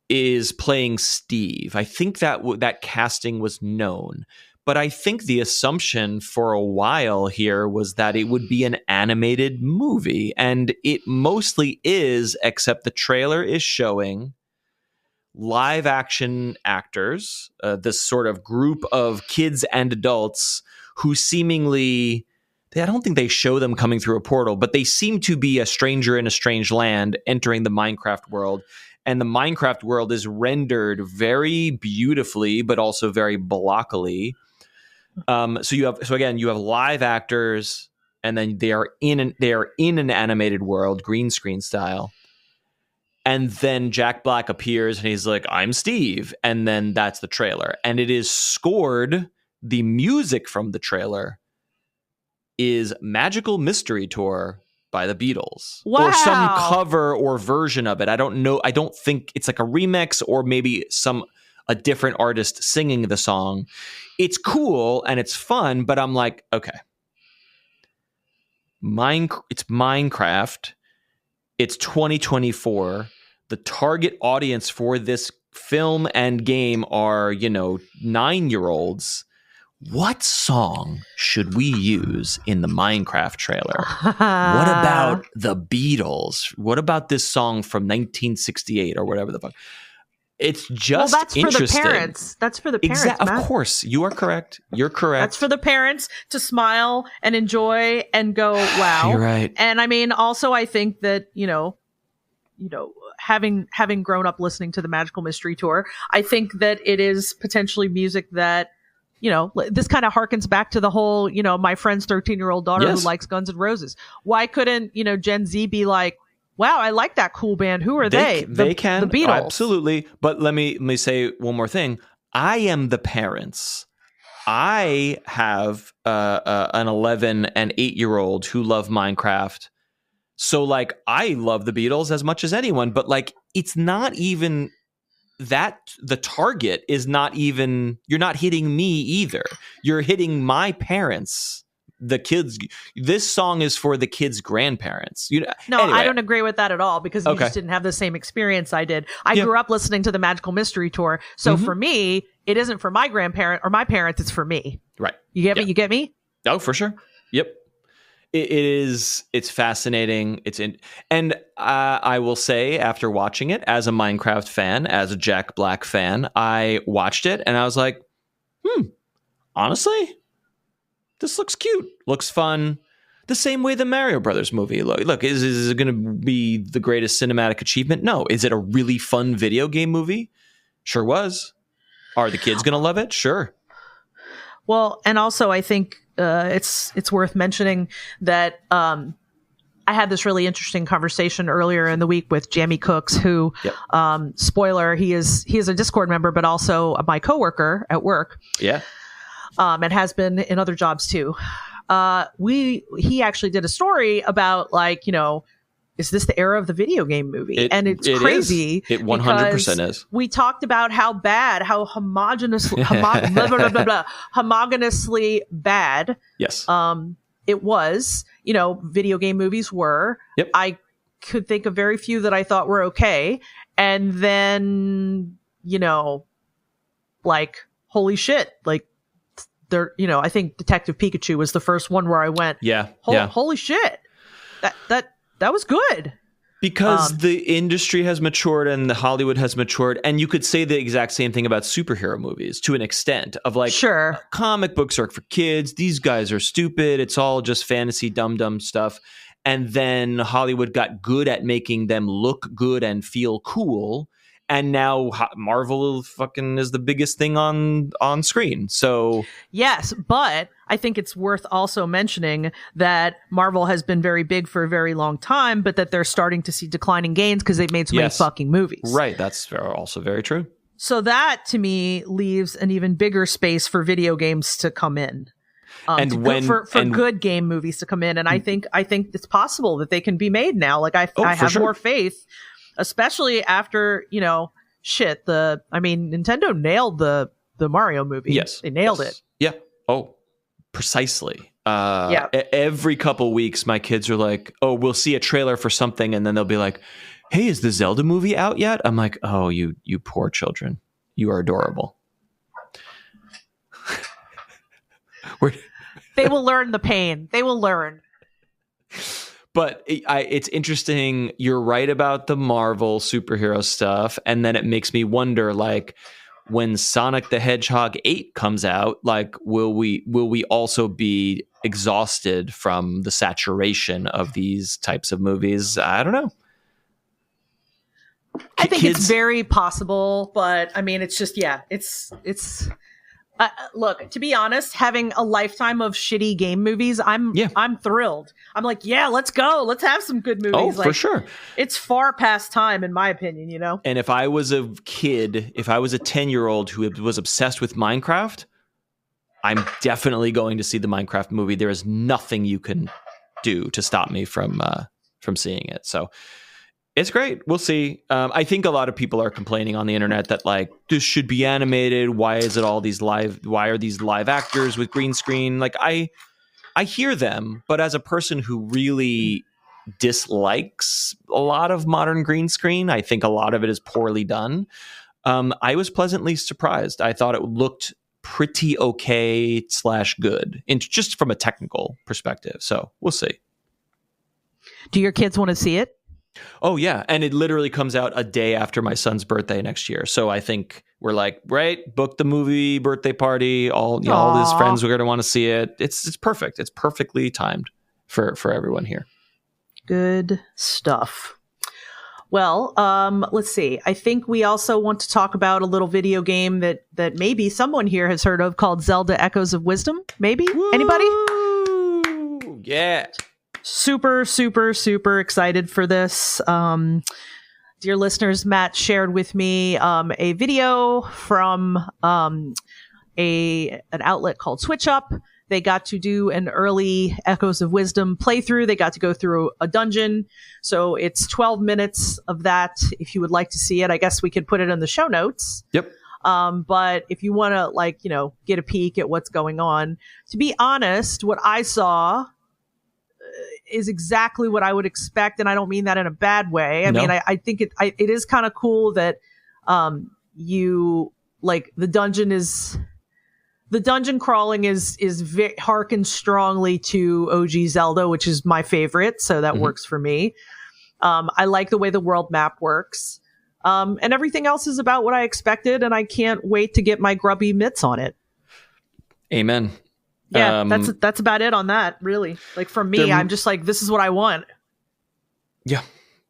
is playing Steve. I think that casting was known, But I think the assumption for a while here was that it would be an animated movie, and it mostly is, except the trailer is showing live action actors, this sort of group of kids and adults who seemingly, I don't think they show them coming through a portal, but they seem to be a stranger in a strange land entering the Minecraft world. And the Minecraft world is rendered very beautifully, but also very blockily. So you have live actors, and then they are in an animated world, green screen style. And then Jack Black appears and he's like, I'm Steve. And then that's the trailer. And it is scored. The music from the trailer is Magical Mystery Tour by the Beatles. Wow. Or some cover or version of it. I don't know. I don't think it's like a remix or maybe a different artist singing the song. It's cool and it's fun, but I'm like, okay. It's Minecraft. It's 2024. The target audience for this film and game are, 9-year-olds. What song should we use in the Minecraft trailer? What about the Beatles? What about this song from 1968 or whatever the fuck? It's just that's interesting. For the parents. That's for the parents. Of course, you are correct. You're correct. That's for the parents to smile and enjoy and go, wow. You're right. And I mean, also, I think that having grown up listening to the Magical Mystery Tour, I think that it is potentially music that, this kind of harkens back to the whole, my friend's 13-year-old daughter who likes Guns N' Roses. Why couldn't, Gen Z be like, wow, I like that cool band. Who are they? They can. The Beatles. Absolutely. But let me say one more thing. I am the parents. I have an 11 and 8-year-old who love Minecraft. So, like, I love the Beatles as much as anyone. But, like, it's not even that the target is not even, you're not hitting me either. You're hitting my parents. The kids, this song is for the kids' grandparents. No, anyway. I don't agree with that at all because you just didn't have the same experience I did. I grew up listening to the Magical Mystery Tour. So for me, it isn't for my grandparent or my parents. It's for me. Right. You get me? You get me? Oh, for sure. Yep. It is. It's fascinating. And I will say, after watching it as a Minecraft fan, as a Jack Black fan, I watched it and I was like, honestly, this looks cute, looks fun. The same way the Mario Brothers movie. Look, is it going to be the greatest cinematic achievement? No. Is it a really fun video game movie? Sure was. Are the kids going to love it? Sure. Well, and also I think it's worth mentioning that I had this really interesting conversation earlier in the week with Jamie Cooks, who, spoiler, he is a Discord member, but also my coworker at work. Yeah. And has been in other jobs too. He actually did a story about, like, is this the era of the video game movie? And it's crazy. It 100% is. We talked about how homogenously bad. Yes. It was, video game movies were. Yep. I could think of very few that I thought were okay. And then, like, holy shit, like, I think Detective Pikachu was the first one where I went, holy shit, that was good. Because the industry has matured and the Hollywood has matured, and you could say the exact same thing about superhero movies to an extent of, like, sure, comic books are for kids. These guys are stupid. It's all just fantasy, dumb stuff. And then Hollywood got good at making them look good and feel cool. And now Marvel fucking is the biggest thing on screen. So yes, but I think it's worth also mentioning that Marvel has been very big for a very long time, but that they're starting to see declining gains because they've made so many fucking movies. Right. That's also very true. So that, to me, leaves an even bigger space for video games to come in. For good game movies to come in. And I think it's possible that they can be made now. Like, I have more faith. Especially after, Nintendo nailed the Mario movie. Yes. They nailed it. Yeah. Oh, precisely. Every couple weeks, my kids are like, oh, we'll see a trailer for something. And then they'll be like, hey, is the Zelda movie out yet? I'm like, oh, you poor children. You are adorable. They will learn the pain. They will learn. But it's interesting. You're right about the Marvel superhero stuff. And then it makes me wonder, like, when Sonic the Hedgehog 8 comes out, like, will we also be exhausted from the saturation of these types of movies? I don't know. I think it's very possible, but I mean, it's just, it's look, to be honest, having a lifetime of shitty game movies, I'm thrilled. I'm like, let's go. Let's have some good movies. Oh, for sure. It's far past time, in my opinion, you know? And if I was a kid, if I was a 10-year-old who was obsessed with Minecraft, I'm definitely going to see the Minecraft movie. There is nothing you can do to stop me from seeing it. So it's great. We'll see. I think a lot of people are complaining on the internet that, like, this should be animated. Why is it all these live? Why are these live actors with green screen? Like, I hear them, but as a person who really dislikes a lot of modern green screen, I think a lot of it is poorly done. I was pleasantly surprised. I thought it looked pretty okay / good, just from a technical perspective. So we'll see. Do your kids want to see it? Oh, yeah. And it literally comes out a day after my son's birthday next year. So I think we're like, right, book the movie birthday party. All his friends are going to want to see it. It's perfect. It's perfectly timed for everyone here. Good stuff. Well, let's see. I think we also want to talk about a little video game that maybe someone here has heard of called Zelda Echoes of Wisdom. Maybe? Woo! Anybody? Yeah. Super, super, super excited for this. Dear listeners, Matt shared with me a video from an outlet called Switch Up. They got to do an early Echoes of Wisdom playthrough. They got to go through a dungeon. So it's 12 minutes of that. If you would like to see it, I guess we could put it in the show notes. Yep. But if you want to, get a peek at what's going on, to be honest, what I saw is exactly what I would expect, and I don't mean that in a bad way. I mean, I think it is kind of cool that the dungeon crawling is harkens strongly to OG Zelda, which is my favorite, so that works for me. I like the way the world map works, and everything else is about what I expected, and I can't wait to get my grubby mitts on it. Amen. Yeah, that's about it on that, really. Like, for me, I'm just like, this is what I want. Yeah.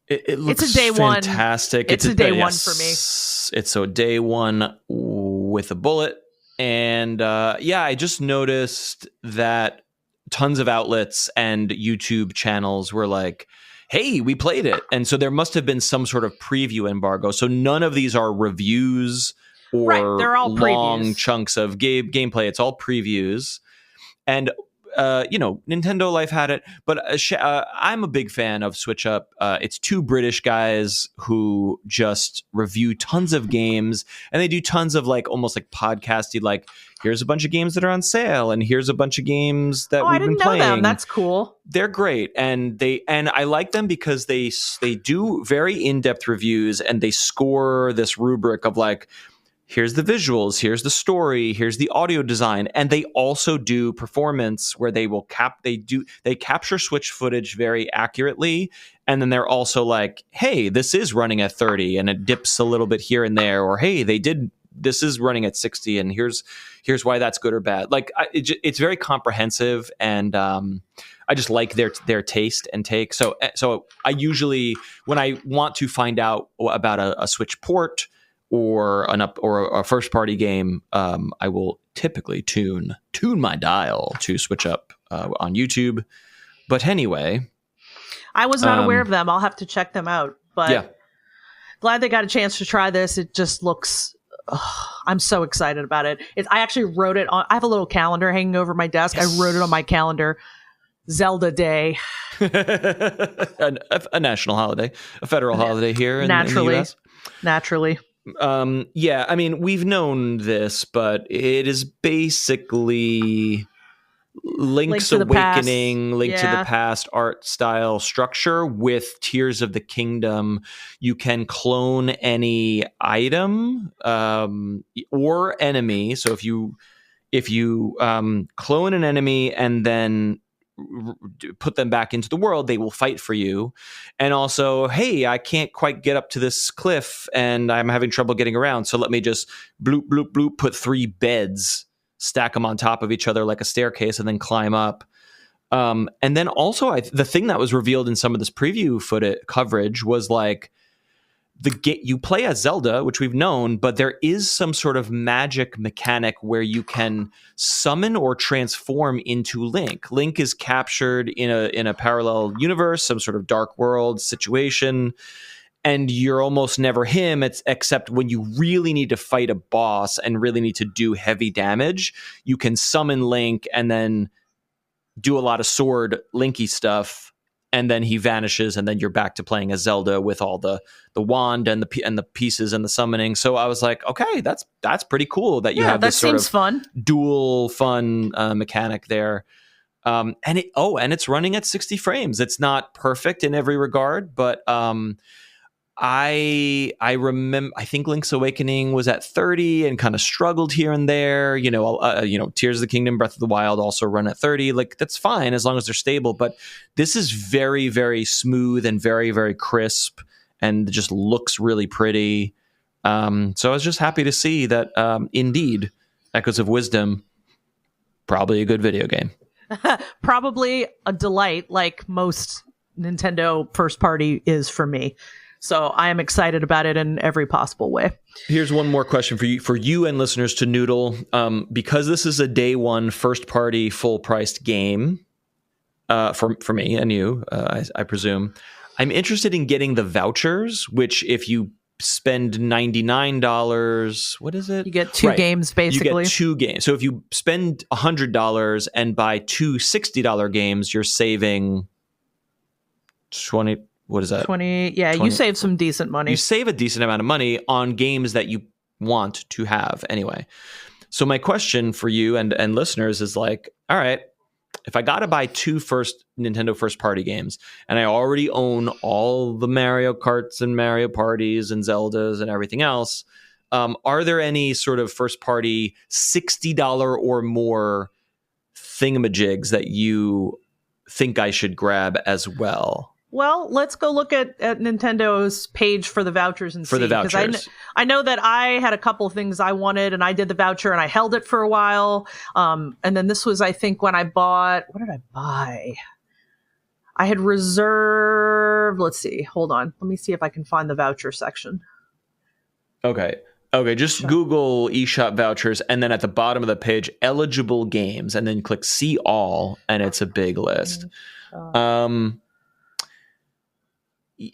It looks it's a day fantastic. It's a day one for me. It's a day one with a bullet. And I just noticed that tons of outlets and YouTube channels were like, hey, we played it. And so there must have been some sort of preview embargo. So none of these are reviews or they're all long previews. Chunks of gameplay. It's all previews. And, Nintendo Life had it, but I'm a big fan of Switch Up. It's two British guys who just review tons of games, and they do tons of almost like podcasty, like, here's a bunch of games that are on sale, and here's a bunch of games that we've been playing. Them. That's cool. They're great, and I like them because they do very in-depth reviews, and they score this rubric of like, here's the visuals, here's the story, here's the audio design, and they also do performance where they will they capture Switch footage very accurately, and then they're also like, hey, this is running at 30 and it dips a little bit here and there, or hey, this is running at 60 and here's why that's good or bad. Like, it's very comprehensive, and I just like their taste and take. So I usually, when I want to find out about a Switch port or a first party game, I will typically tune my dial to Switch Up on YouTube. But anyway, I was not aware of them. I'll have to check them out. But glad they got a chance to try this. It just looks. I'm so excited about it. I actually wrote it on. I have a little calendar hanging over my desk. Yes. I wrote it on my calendar. Zelda Day, a national holiday, a federal holiday here in the US. Naturally. I mean, we've known this, but it is basically Link's Awakening, Link to the Past art style structure with Tears of the Kingdom. You can clone any item or enemy. So if you clone an enemy and then put them back into the world, they will fight for you. And also, hey, I can't quite get up to this cliff and I'm having trouble getting around, so let me just bloop bloop bloop, put 3 beds, stack them on top of each other like a staircase, and then climb up. And then also the thing that was revealed in some of this preview footage coverage was like, you play as Zelda, which we've known, but there is some sort of magic mechanic where you can summon or transform into Link. Link is captured in a parallel universe, some sort of dark world situation, and you're almost never him, except when you really need to fight a boss and really need to do heavy damage, you can summon Link and then do a lot of sword Linky stuff, and then he vanishes, and then you're back to playing as Zelda with all the wand and the pieces and the summoning. So I was like, okay, that's pretty cool that you have this sort of fun dual fun mechanic there. And it's running at 60 frames. It's not perfect in every regard, but I remember, I think Link's Awakening was at 30 and kind of struggled here and there. Tears of the Kingdom, Breath of the Wild also run at 30. Like, that's fine as long as they're stable. But this is very, very smooth and very, very crisp and just looks really pretty. So I was just happy to see that, indeed, Echoes of Wisdom, probably a good video game. Probably a delight, like most Nintendo first party is for me. So I am excited about it in every possible way. Here's one more question for you and listeners to noodle. Because this is a day one first party full priced game for me and you, I presume, I'm interested in getting the vouchers, which if you spend $99, what is it? You get 2 games, basically. You get 2 games. So if you spend $100 and buy 2 $60 games, you're saving 20. What is that? 20. Yeah, 20. You save some decent money. You save a decent amount of money on games that you want to have anyway. So my question for you and listeners is like, all right, if I got to buy 2 Nintendo first party games and I already own all the Mario Karts and Mario Parties and Zeldas and everything else, are there any sort of first party $60 or more thingamajigs that you think I should grab as well? Well, let's go look at Nintendo's page for the vouchers and see. For the vouchers. I know that I had a couple of things I wanted, and I did the voucher, and I held it for a while. And then this was, I think, when I bought... What did I buy? I had reserved... Let's see. Hold on. Let me see if I can find the voucher section. Okay. Just Google eShop vouchers, and then at the bottom of the page, eligible games, and then click See All, and it's a big list.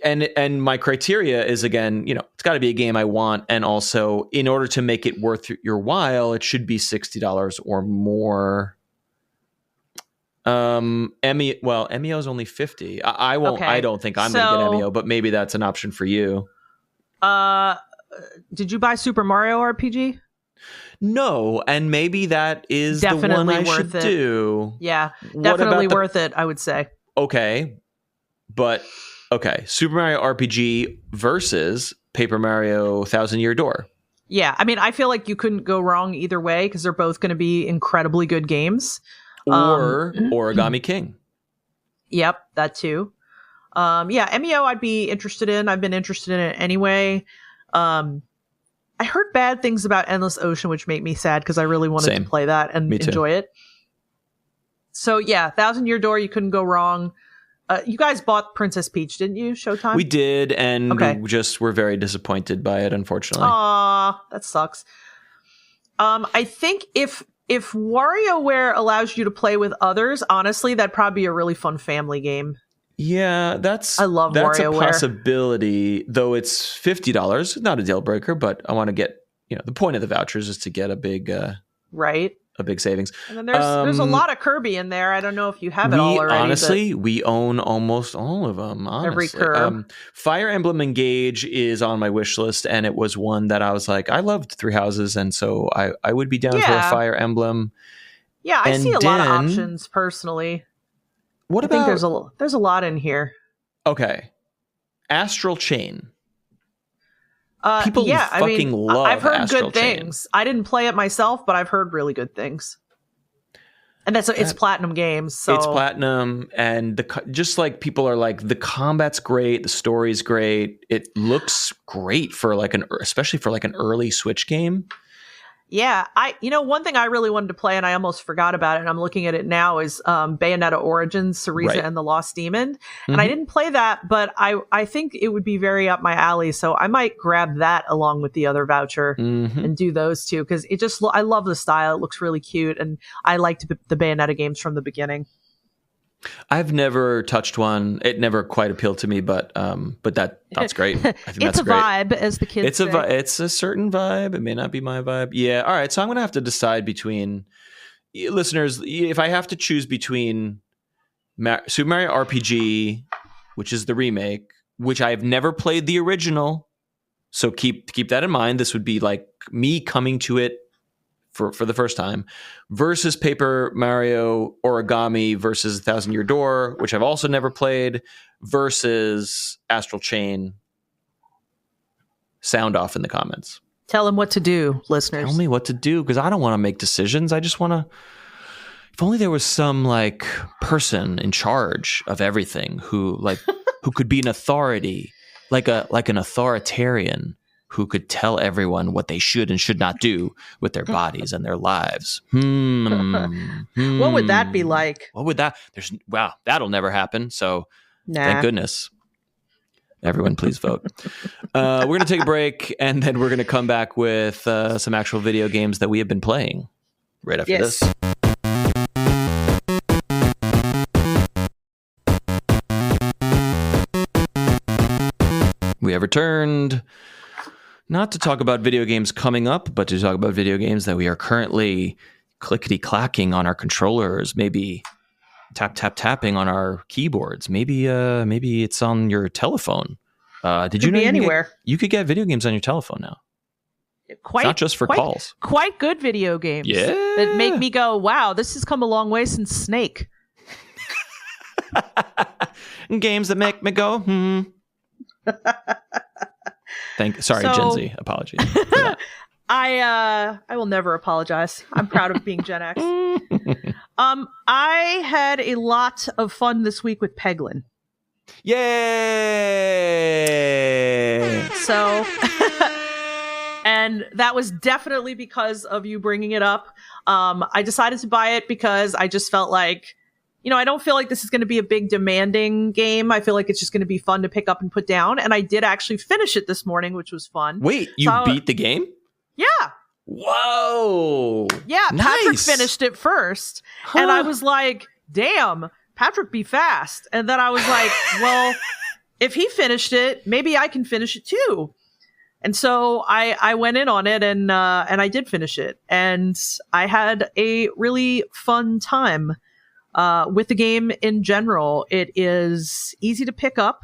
And my criteria is, again, it's got to be a game I want, and also in order to make it worth your while, it should be $60 or more. Emio is only $50. I won't. Okay. I don't think I'm going to get Emio, but maybe that's an option for you. Did you buy Super Mario RPG? No, and maybe that is definitely the one I should do. Yeah, definitely worth it, I would say. Okay, but. Okay, Super Mario RPG versus Paper Mario Thousand Year Door. Yeah, I mean, I feel like you couldn't go wrong either way because they're both going to be incredibly good games. Or Origami King. Yep, that too. Emio I'd be interested in. I've been interested in it anyway. I heard bad things about Endless Ocean, which made me sad because I really wanted to play that and enjoy it. So yeah, Thousand Year Door, you couldn't go wrong. You guys bought Princess Peach, didn't you, Showtime? We did, and we just were very disappointed by it, unfortunately. Aw, that sucks. I think if WarioWare allows you to play with others, honestly, that'd probably be a really fun family game. Yeah, I love WarioWare. A possibility, though it's $50. Not a deal breaker, but I want to get, the point of the vouchers is to get a big... right. A big savings. And then there's a lot of Kirby in there. I don't know if you have it all already. Honestly, we own almost all of them. Honestly. Every curve. Fire Emblem Engage is on my wish list, and it was one that I was like, I loved Three Houses, and so I would be down for a Fire Emblem. Yeah, I see a lot of options personally. What about? I think there's a lot in here. Okay, Astral Chain. People fucking love I've heard Astral good Chain. things. I didn't play it myself, but I've heard really good things. And it's Platinum Games, so it's Platinum, and just like people are like, the combat's great, the story's great, it looks great for especially for like an early Switch game. Yeah, one thing I really wanted to play, and I almost forgot about it, and I'm looking at it now, is Bayonetta Origins, Syriza and the Lost Demon. And I didn't play that, but I think it would be very up my alley, so I might grab that along with the other voucher and do those two, because I love the style. It looks really cute, and I liked the Bayonetta games from the beginning. I've never touched one. It never quite appealed to me, but that's great. I think it's that's great. Vibe, as the kids say. It's a certain vibe. It may not be my vibe. Yeah. All right. So I'm going to have to decide between listeners. If I have to choose between Super Mario RPG, which is the remake, which I've never played the original. So keep that in mind. This would be like me coming to it for the first time, versus Paper Mario Origami versus 1,000 Year Door, which I've also never played, versus Astral Chain. Sound off in the comments. Tell them what to do, listeners. Tell me what to do, because I don't want to make decisions. I just want to... If only there was some like person in charge of everything who could be an authority, like an authoritarian, who could tell everyone what they should and should not do with their bodies and their lives. What would that be like? What would that? That'll never happen. So thank goodness. Everyone, please vote. We're going to take a break, and then we're going to come back with some actual video games that we have been playing right after this. We have returned. Not to talk about video games coming up, but to talk about video games that we are currently clickety-clacking on our controllers, maybe tapping on our keyboards. Maybe it's on your telephone. Did you know anywhere? You could get video games on your telephone now. Not just for calls. Quite good video games. Yeah. That make me go, wow, this has come a long way since Snake. Games that make me go, Sorry, Gen Z. Apologies. I will never apologize. I'm proud of being Gen X. I had a lot of fun this week with Peglin. Yay! So, and that was definitely because of you bringing it up. I decided to buy it because I just felt like, I don't feel like this is going to be a big demanding game. I feel like it's just going to be fun to pick up and put down. And I did actually finish it this morning, which was fun. Wait, you beat the game? Yeah. Whoa. Yeah, nice. Patrick finished it first. Huh. And I was like, damn, Patrick be fast. And then I was like, well, if he finished it, maybe I can finish it too. And so I went in on it and I did finish it. And I had a really fun time. With the game in general. It is easy to pick up.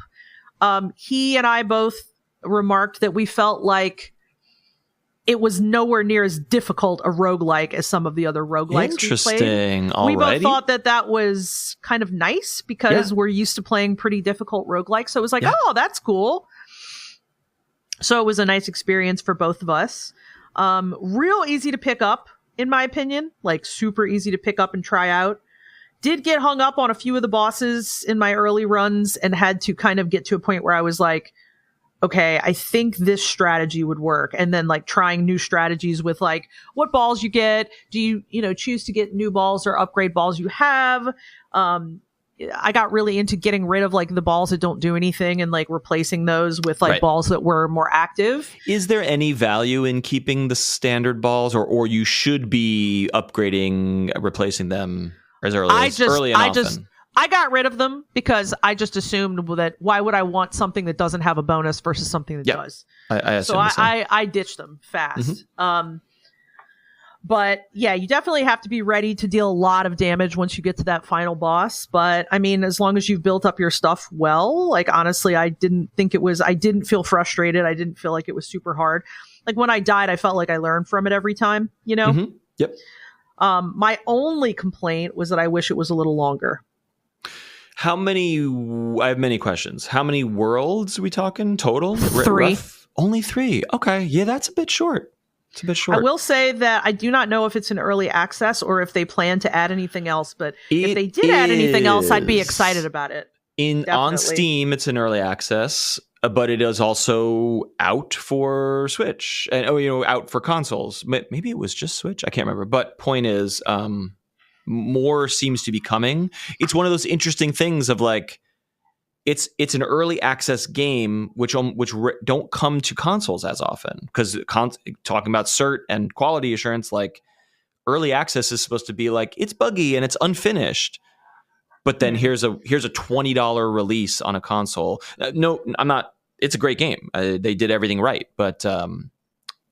He and I both remarked that we felt like it was nowhere near as difficult a roguelike as some of the other roguelikes we played. Interesting. We both thought that was kind of nice because we're used to playing pretty difficult roguelikes. So it was like, oh, that's cool. So it was a nice experience for both of us. Real easy to pick up, in my opinion. Like super easy to pick up and try out. Did get hung up on a few of the bosses in my early runs and had to kind of get to a point where I was like, okay, I think this strategy would work. And then like trying new strategies with like what balls you get. Do you, choose to get new balls or upgrade balls you have? I got really into getting rid of like the balls that don't do anything and like replacing those with like balls that were more active. Is there any value in keeping the standard balls or you should be upgrading, replacing them? As early and often. I got rid of them because I just assumed that why would I want something that doesn't have a bonus versus something that does? I assume so I ditched them fast. Mm-hmm. But yeah, you definitely have to be ready to deal a lot of damage once you get to that final boss. But I mean, as long as you've built up your stuff well, like honestly, I didn't feel frustrated. I didn't feel like it was super hard. Like when I died, I felt like I learned from it every time, Mm-hmm. Yep. My only complaint was that I wish it was a little longer. I have many questions. How many worlds are we talking total? 3. Only 3. Okay. Yeah, that's a bit short. It's a bit short. I will say that I do not know if it's in early access or if they plan to add anything else, but if they did add anything else, I'd be excited about it. On Steam, it's in early access, but it is also out for Switch and out for consoles. Maybe it was just Switch. I can't remember. But point is, more seems to be coming. It's one of those interesting things of like, it's an early access game which don't come to consoles as often because talking about cert and quality assurance, like early access is supposed to be like it's buggy and it's unfinished. But then here's a $20 release on a console. No, I'm not. It's a great game. They did everything right, but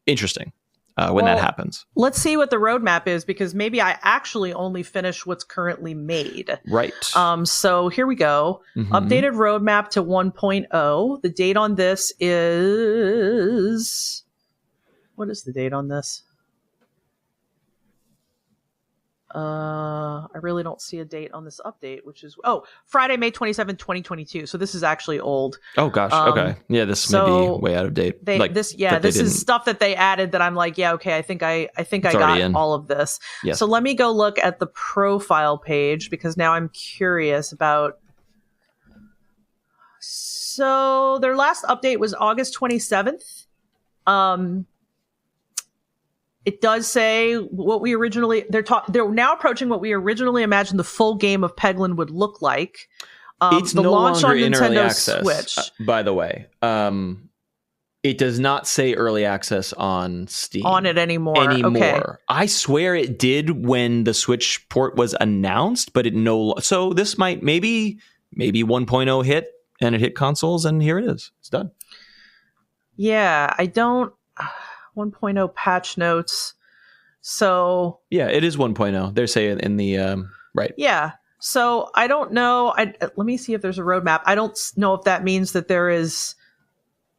interesting when that happens. Let's see what the roadmap is because maybe I actually only finish what's currently made. Right. So here we go. Updated roadmap to 1.0. The date on this is... What is the date on this? I really don't see a date on this update, which is Friday, May 27, 2022. So this is actually old. Oh gosh. Okay. Yeah, this may be way out of date. This is stuff that they added that I'm like, yeah, okay, I think I got all of this. Yes. So let me go look at the profile page because now I'm curious about. So their last update was August 27th. It does say what we originally they're now approaching what we originally imagined the full game of Peglin would look like. It's the no launch longer on in Nintendo early access, Switch. By the way. It does not say early access on Steam. On it anymore. Okay. I swear it did when the Switch port was announced, but so this might maybe 1.0 hit and it hit consoles and here it is. It's done. Yeah, I don't 1.0 patch notes. So yeah, it is 1.0. They're saying in the right. Yeah. So I don't know. Let me see if there's a roadmap. I don't know if that means that there is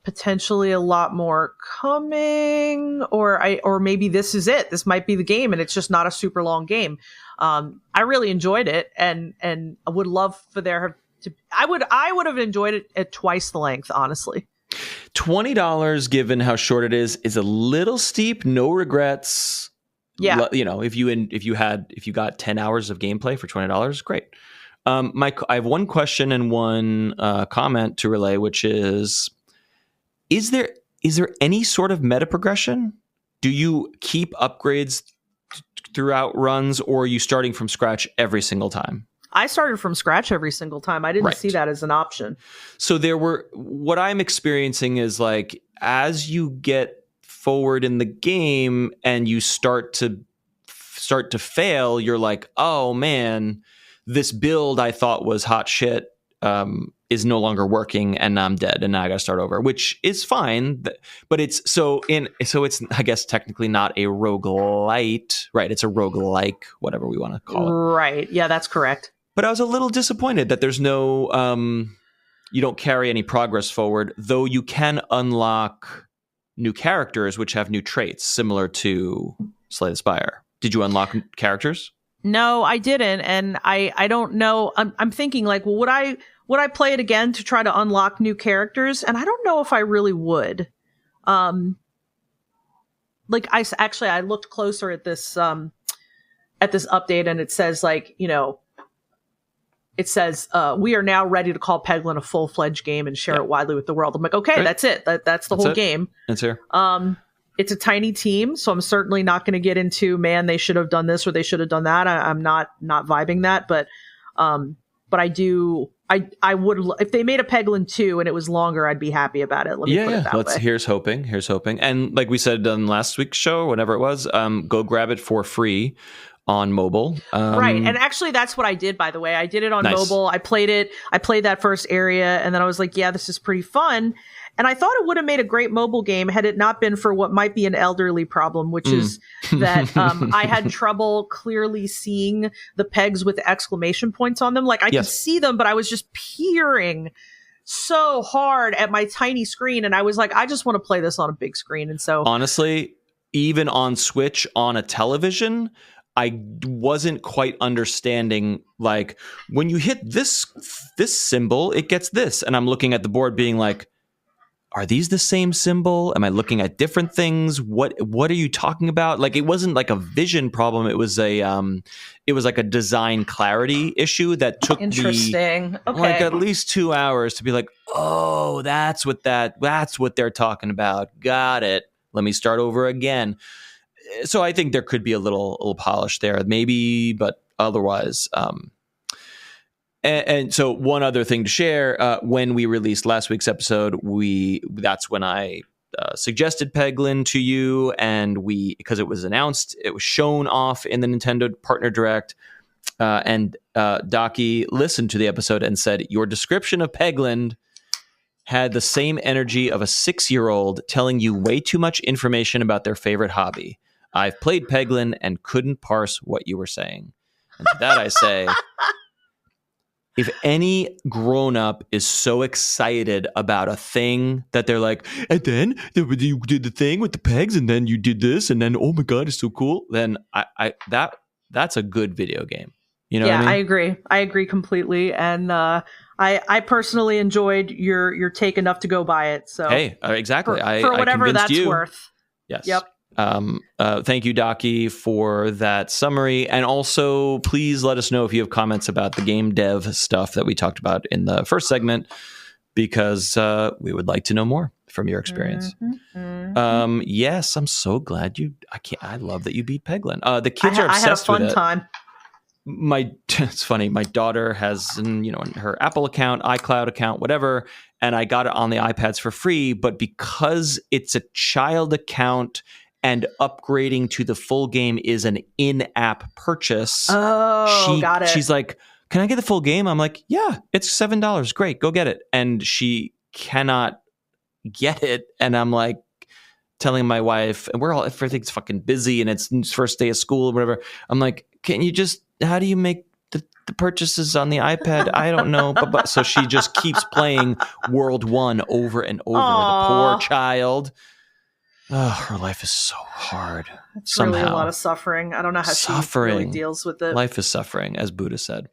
potentially a lot more coming, or maybe this is it. This might be the game, and it's just not a super long game. I really enjoyed it, and I would love for there to. I would have enjoyed it at twice the length, honestly. $20, given how short it is a little steep. No regrets. Yeah, if you got 10 hours of gameplay for $20, great. I have one question and one comment to relay, which is there any sort of meta progression? Do you keep upgrades throughout runs, or are you starting from scratch every single time? I started from scratch every single time. I didn't see that as an option. So what I'm experiencing is like, as you get forward in the game and you start to fail, you're like, oh man, this build I thought was hot shit is no longer working and I'm dead and now I gotta start over, which is fine, but it's I guess technically not a roguelite, right? It's a roguelike, whatever we want to call it. Right. Yeah, that's correct. But I was a little disappointed that there's no you don't carry any progress forward, though you can unlock new characters which have new traits similar to Slay the Spire. Did you unlock characters? No, I didn't, and I don't know. I'm thinking like, well, would I play it again to try to unlock new characters? And I don't know if I really would. Like I looked closer at this update, and it says like, it says, we are now ready to call Peglin a full-fledged game and share it widely with the world. I'm like, okay, that's it. That's the whole game. That's here. It's a tiny team, so I'm certainly not going to get into, man, they should have done this or they should have done that. I'm not vibing that, but I do. I would, if they made a Peglin 2 and it was longer, I'd be happy about it. Let me put it that way. Here's hoping. And like we said on last week's show, whenever it was, go grab it for free on mobile. Right. And actually that's what I did, by the way. I did it on mobile. I played that first area, and then I was like, yeah, this is pretty fun. And I thought it would have made a great mobile game had it not been for what might be an elderly problem, which is that I had trouble clearly seeing the pegs with exclamation points on them. Like I could see them, but I was just peering so hard at my tiny screen. And I was like, I just want to play this on a big screen. And so honestly, even on Switch on a television, I wasn't quite understanding, like, when you hit this symbol, it gets this. And I'm looking at the board being like, are these the same symbol? Am I looking at different things? What are you talking about? Like, it wasn't like a vision problem. It was like a design clarity issue that took me like at least 2 hours to be like, oh, that's what they're talking about. Got it. Let me start over again. So I think there could be a little polish there, maybe, but otherwise, and so one other thing to share, when we released last week's episode, that's when I suggested Peglin to you, and because it was announced, it was shown off in the Nintendo Partner Direct, and Daki listened to the episode and said, your description of Peglin had the same energy of a 6-year-old telling you way too much information about their favorite hobby. I've played Peglin and couldn't parse what you were saying. And to that I say, if any grown-up is so excited about a thing that they're like, and then you did the thing with the pegs, and then you did this, and then, oh my God, it's so cool, then that's a good video game. You know what I mean? I agree completely. And I personally enjoyed your take enough to go buy it. So hey, exactly. For whatever that's worth. Yes. Yep. Thank you, Daki, for that summary. And also, please let us know if you have comments about the game dev stuff that we talked about in the first segment, because we would like to know more from your experience. Yes, I'm so glad I love that you beat Peglin. The kids are obsessed with it. I had a fun time. It's funny. My daughter has, her Apple account, iCloud account, whatever, and I got it on the iPads for free. But because it's a child account and upgrading to the full game is an in-app purchase, got it. She's like, "Can I get the full game?" I'm like, "Yeah, it's $7. Great, go get it." And she cannot get it, and I'm like, telling my wife, and everything's fucking busy, and it's first day of school or whatever. I'm like, how do you make the purchases on the iPad? I don't know. But so she just keeps playing World 1 over and over. Aww. The poor child. Oh, her life is so hard. It's really a lot of suffering. I don't know how she really deals with it. Life is suffering, as Buddha said.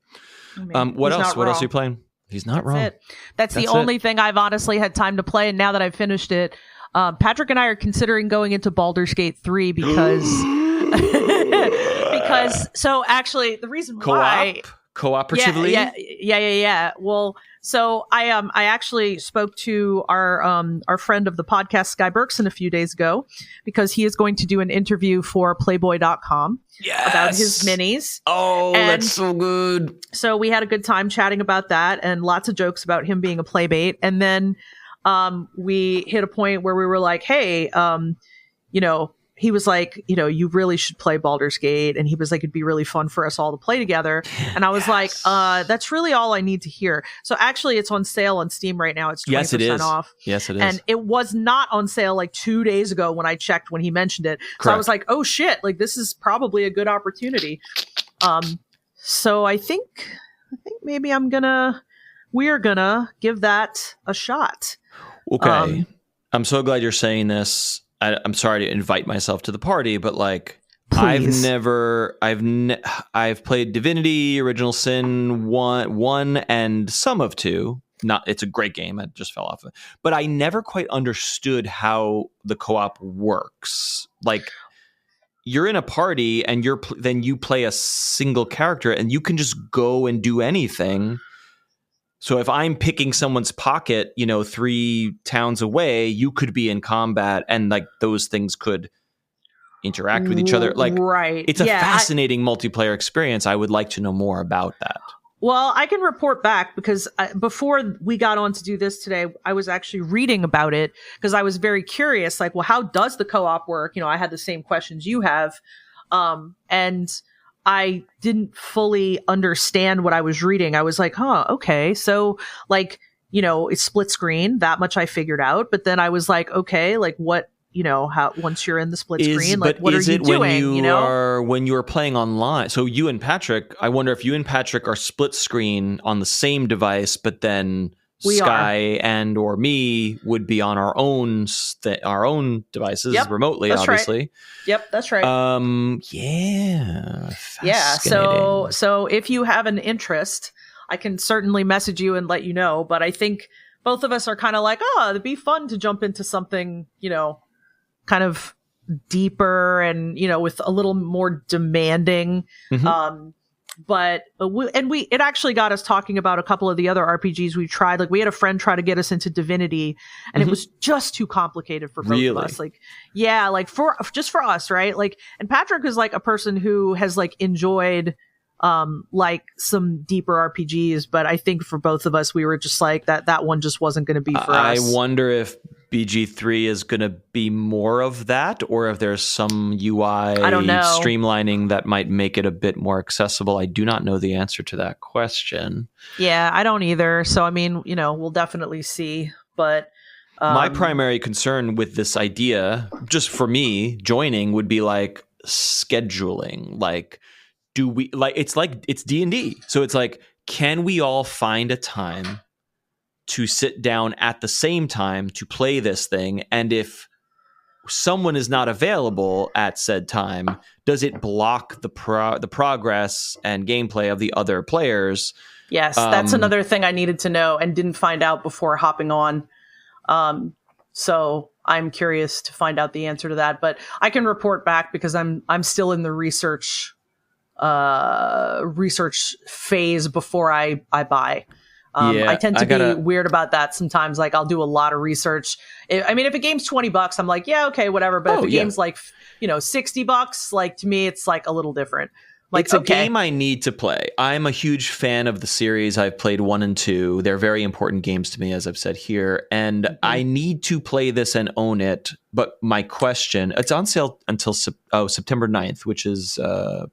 What else? What else are you playing? He's not wrong. That's the only thing I've honestly had time to play. And now that I've finished it, Patrick and I are considering going into Baldur's Gate 3 because so actually the reason why cooperatively. Yeah. Well, so I actually spoke to our friend of the podcast, Sky Berkson, a few days ago, because he is going to do an interview for Playboy.com about his minis. Oh, that's so good. So we had a good time chatting about that and lots of jokes about him being a playmate. And then we hit a point where we were like, hey, he was like, you really should play Baldur's Gate. And he was like, it'd be really fun for us all to play together. And I was like, that's really all I need to hear. So actually it's on sale on Steam right now. It's 20% off. Yes, it is. And it was not on sale like 2 days ago when I checked, when he mentioned it. Correct. So I was like, oh shit, like this is probably a good opportunity. So I think maybe we're gonna give that a shot. Okay. I'm so glad you're saying this. I'm sorry to invite myself to the party, but like, please. I've played Divinity, Original Sin 1 and some of 2. It's a great game. I just fell off of it, but I never quite understood how the co-op works. Like, you're in a party and then you play a single character and you can just go and do anything. So if I'm picking someone's pocket, 3 towns away, you could be in combat and like those things could interact with each other. Like, right. It's a fascinating multiplayer experience. I would like to know more about that. Well, I can report back because before we got on to do this today, I was actually reading about it because I was very curious. Like, well, how does the co-op work? I had the same questions you have. And I didn't fully understand what I was reading. I was like, okay. So like, it's split screen, that much I figured out. But then I was like, okay, like what, how, once you're in the split screen, like what are you doing? When you are playing online. So you and Patrick, I wonder if you and Patrick are split screen on the same device, but then Sky and or me would be on our own devices remotely, obviously. Right. Yep, that's right. Yeah. So if you have an interest, I can certainly message you and let you know. But I think both of us are kind of like, oh, it'd be fun to jump into something, kind of deeper and, with a little more demanding. Mm-hmm. But it actually got us talking about a couple of the other RPGs we tried. Like we had a friend try to get us into Divinity, and it was just too complicated for both of us. Like, yeah, like for us, right? Like, and Patrick is like a person who has like enjoyed like some deeper RPGs, but I think for both of us, we were just like that one just wasn't going to be for us. I wonder if BG3 is going to be more of that, or if there's some UI streamlining that might make it a bit more accessible. I do not know the answer to that question. Yeah, I don't either. So, I mean, we'll definitely see. But my primary concern with this idea, just for me joining, would be like scheduling. Like, do we it's D&D. So it's like, can we all find a time to sit down at the same time to play this thing? And if someone is not available at said time, does it block the progress and gameplay of the other players? Yes, that's another thing I needed to know and didn't find out before hopping on. So I'm curious to find out the answer to that, but I can report back because I'm still in the research phase before I buy. I tend to be weird about that sometimes. Like I'll do a lot of research. If a game's $20, I'm like, yeah, okay, whatever. But if a game's like, $60, like to me, it's like a little different. Like it's a game I need to play. I'm a huge fan of the series. I've played 1 and 2. They're very important games to me, as I've said here. And I need to play this and own it. But my question, it's on sale until September 9th, which is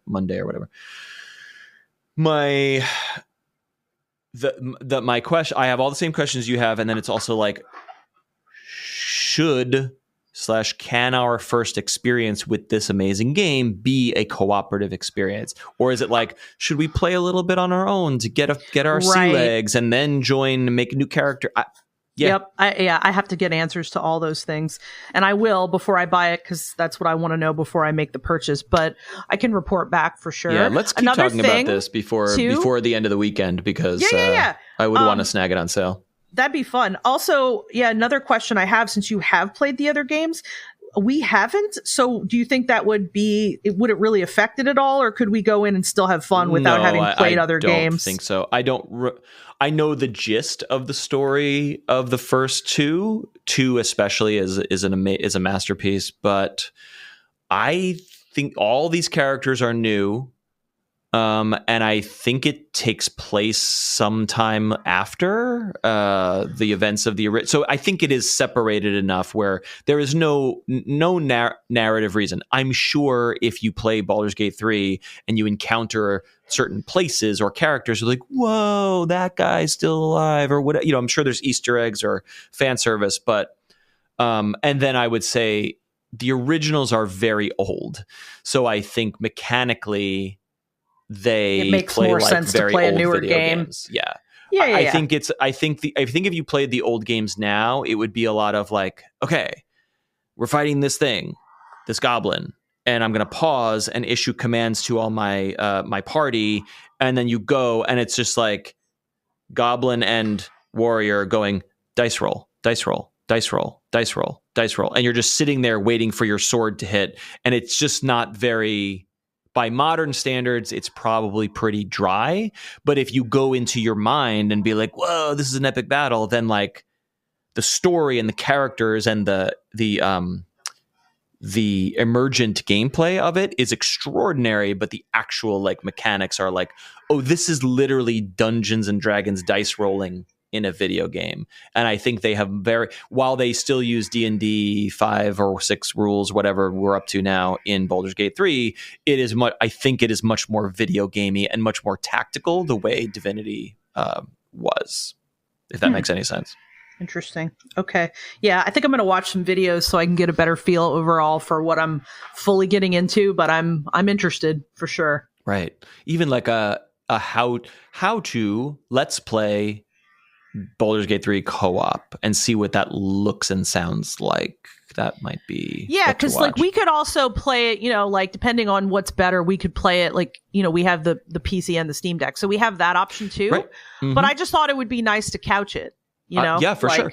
Monday or whatever. My question, I have all the same questions you have, and then it's also like, can our first experience with this amazing game be a cooperative experience, or is it like, should we play a little bit on our own to get our sea legs and then join and make a new character? Yep. I have to get answers to all those things, and I will before I buy it, because that's what I want to know before I make the purchase. But I can report back for sure. Yeah, let's keep talking about this before the end of the weekend, because I would want to snag it on sale. That'd be fun. Also, another question I have, since you have played the other games, we haven't. So do you think that would it really affect it at all, or could we go in and still have fun without having played other games? I don't think so. I know the gist of the story of the first two especially is a masterpiece, but I think all these characters are new. And I think it takes place sometime after the events of the original. So I think it is separated enough where there is no narrative reason. I'm sure if you play Baldur's Gate 3 and you encounter certain places or characters, you're like, whoa, that guy's still alive, or what? I'm sure there's Easter eggs or fan service, but and then I would say the originals are very old, so I think mechanically it makes more sense to play a newer game. Games. I think if you played the old games now, it would be a lot of like, okay, we're fighting this goblin, and I'm going to pause and issue commands to all my my party, and then you go, and it's just like goblin and warrior going dice roll, dice roll, dice roll, dice roll, dice roll, and you're just sitting there waiting for your sword to hit, and it's just not very. By modern standards, it's probably pretty dry. But if you go into your mind and be like, whoa, this is an epic battle, then like the story and the characters and the emergent gameplay of it is extraordinary. But the actual like mechanics are like, oh, this is literally Dungeons and Dragons dice rolling in a video game. And I think they have while they still use D&D 5 or 6 rules, whatever we're up to now in Baldur's Gate 3, I think it is much more video gamey and much more tactical the way Divinity was, if that makes any sense. Interesting. Okay. Yeah, I think I'm going to watch some videos so I can get a better feel overall for what I'm fully getting into, but I'm interested for sure. Right. Even like a how to let's play Baldur's Gate 3 co-op and see what that looks and sounds like. That might be because like we could also play it, like depending on what's better, we could play it like, we have the PC and the Steam Deck, so we have that option too. Right. Mm-hmm. But I just thought it would be nice to couch it, Yeah, for sure.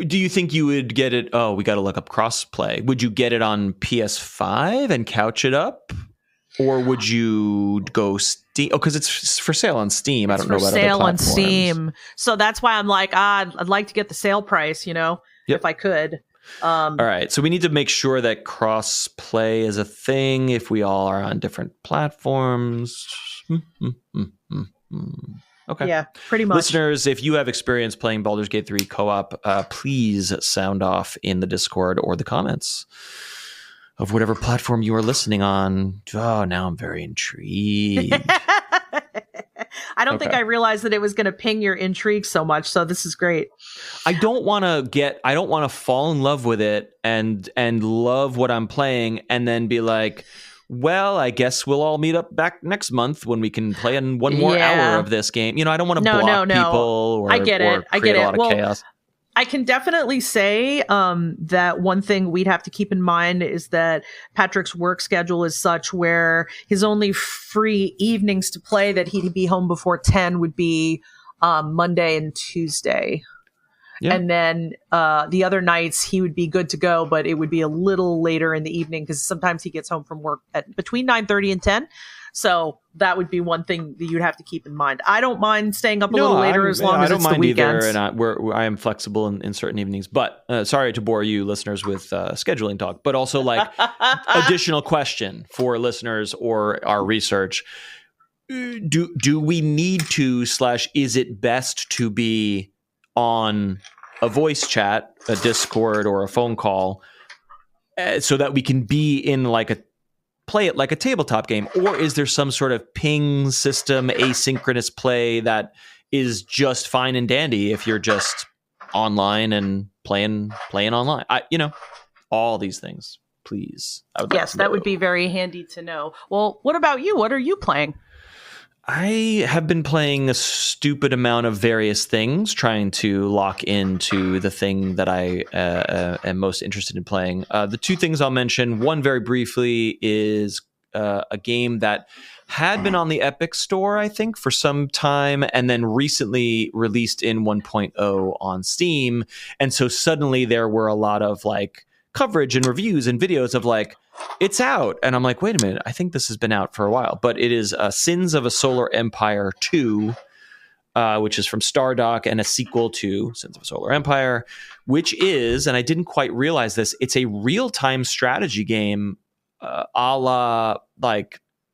Do you think you would get it? Oh, we got to look up crossplay. Would you get it on PS5 and couch it up? Or would you go Steam? Oh, because it's for sale on Steam. I don't know about other platforms. It's for sale on Steam. So that's why I'm like, I'd like to get the sale price, if I could. All right. So we need to make sure that cross-play is a thing if we all are on different platforms. Okay. Yeah, pretty much. Listeners, if you have experience playing Baldur's Gate 3 co-op, please sound off in the Discord or the comments of whatever platform you are listening on. Oh, now I'm very intrigued. I don't think I realized that it was going to ping your intrigue so much. So this is great. I don't want to fall in love with it and love what I'm playing and then be like, well, I guess we'll all meet up back next month when we can play in one more hour of this game. I don't want to block people or, I get it. I get it. A lot of chaos. I can definitely say that one thing we'd have to keep in mind is that Patrick's work schedule is such where his only free evenings to play that he'd be home before 10 would be Monday and Tuesday. Yeah. And then the other nights he would be good to go, but it would be a little later in the evening because sometimes he gets home from work at between 9:30 and 10. So that would be one thing that you'd have to keep in mind. I don't mind staying up a little later as long as it's the weekends. I don't mind either, and I am flexible in certain evenings. But sorry to bore you listeners with scheduling talk, but also like additional question for listeners or our research. Do we need to / is it best to be on a voice chat, a Discord, or a phone call so that we can be in play it like a tabletop game? Or is there some sort of ping system, asynchronous play that is just fine and dandy if you're just online and playing online? All these things, please. Yes, that would be very handy to know. Well, what about you? What are you playing? I have been playing a stupid amount of various things, trying to lock into the thing that I am most interested in playing. The two things I'll mention, one very briefly, is a game that had been on the Epic Store, I think, for some time, and then recently released in 1.0 on Steam. And so suddenly there were a lot of coverage and reviews and videos of it's out. And I'm like, wait a minute, I think this has been out for a while. But it is Sins of a Solar Empire 2, which is from Stardock and a sequel to Sins of a Solar Empire, which is, and I didn't quite realize this, it's a real-time strategy game a la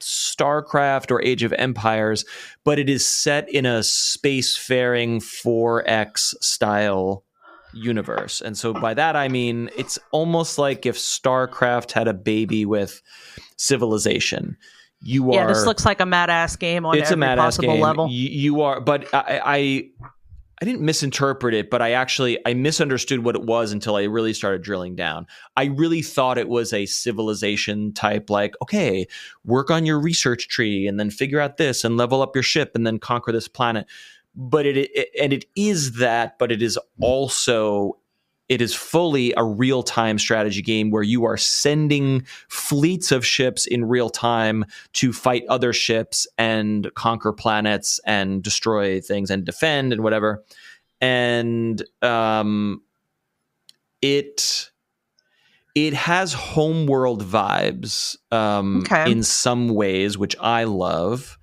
StarCraft or Age of Empires, but it is set in a spacefaring 4X style universe. And so by that I mean it's almost like if StarCraft had a baby with Civilization. This looks like a mad-ass game on every possible level. You are, but I didn't misinterpret it, but I misunderstood what it was until I really started drilling down. I really thought it was a Civilization type, okay, work on your research tree and then figure out this and level up your ship and then conquer this planet. But it is that, but it is also, it is fully a real-time strategy game where you are sending fleets of ships in real time to fight other ships and conquer planets and destroy things and defend and whatever. And it has homeworld vibes in some ways, which I love.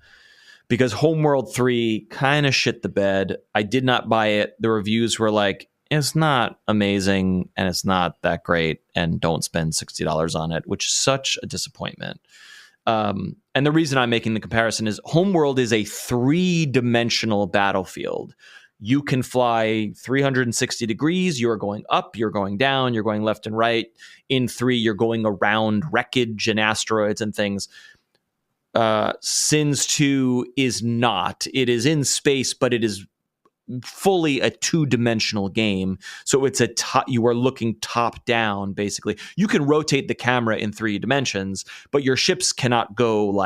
Because Homeworld 3 kind of shit the bed. I did not buy it. The reviews were it's not amazing and it's not that great and don't spend $60 on it, which is such a disappointment. And the reason I'm making the comparison is Homeworld is a 3-dimensional battlefield. You can fly 360 degrees. You're going up, you're going down, you're going left and right. In 3, you're going around wreckage and asteroids and things. Sins 2 is not. It is in space, but it is fully a 2-dimensional game. So it's you are looking top down, basically. You can rotate the camera in 3 dimensions, but your ships cannot go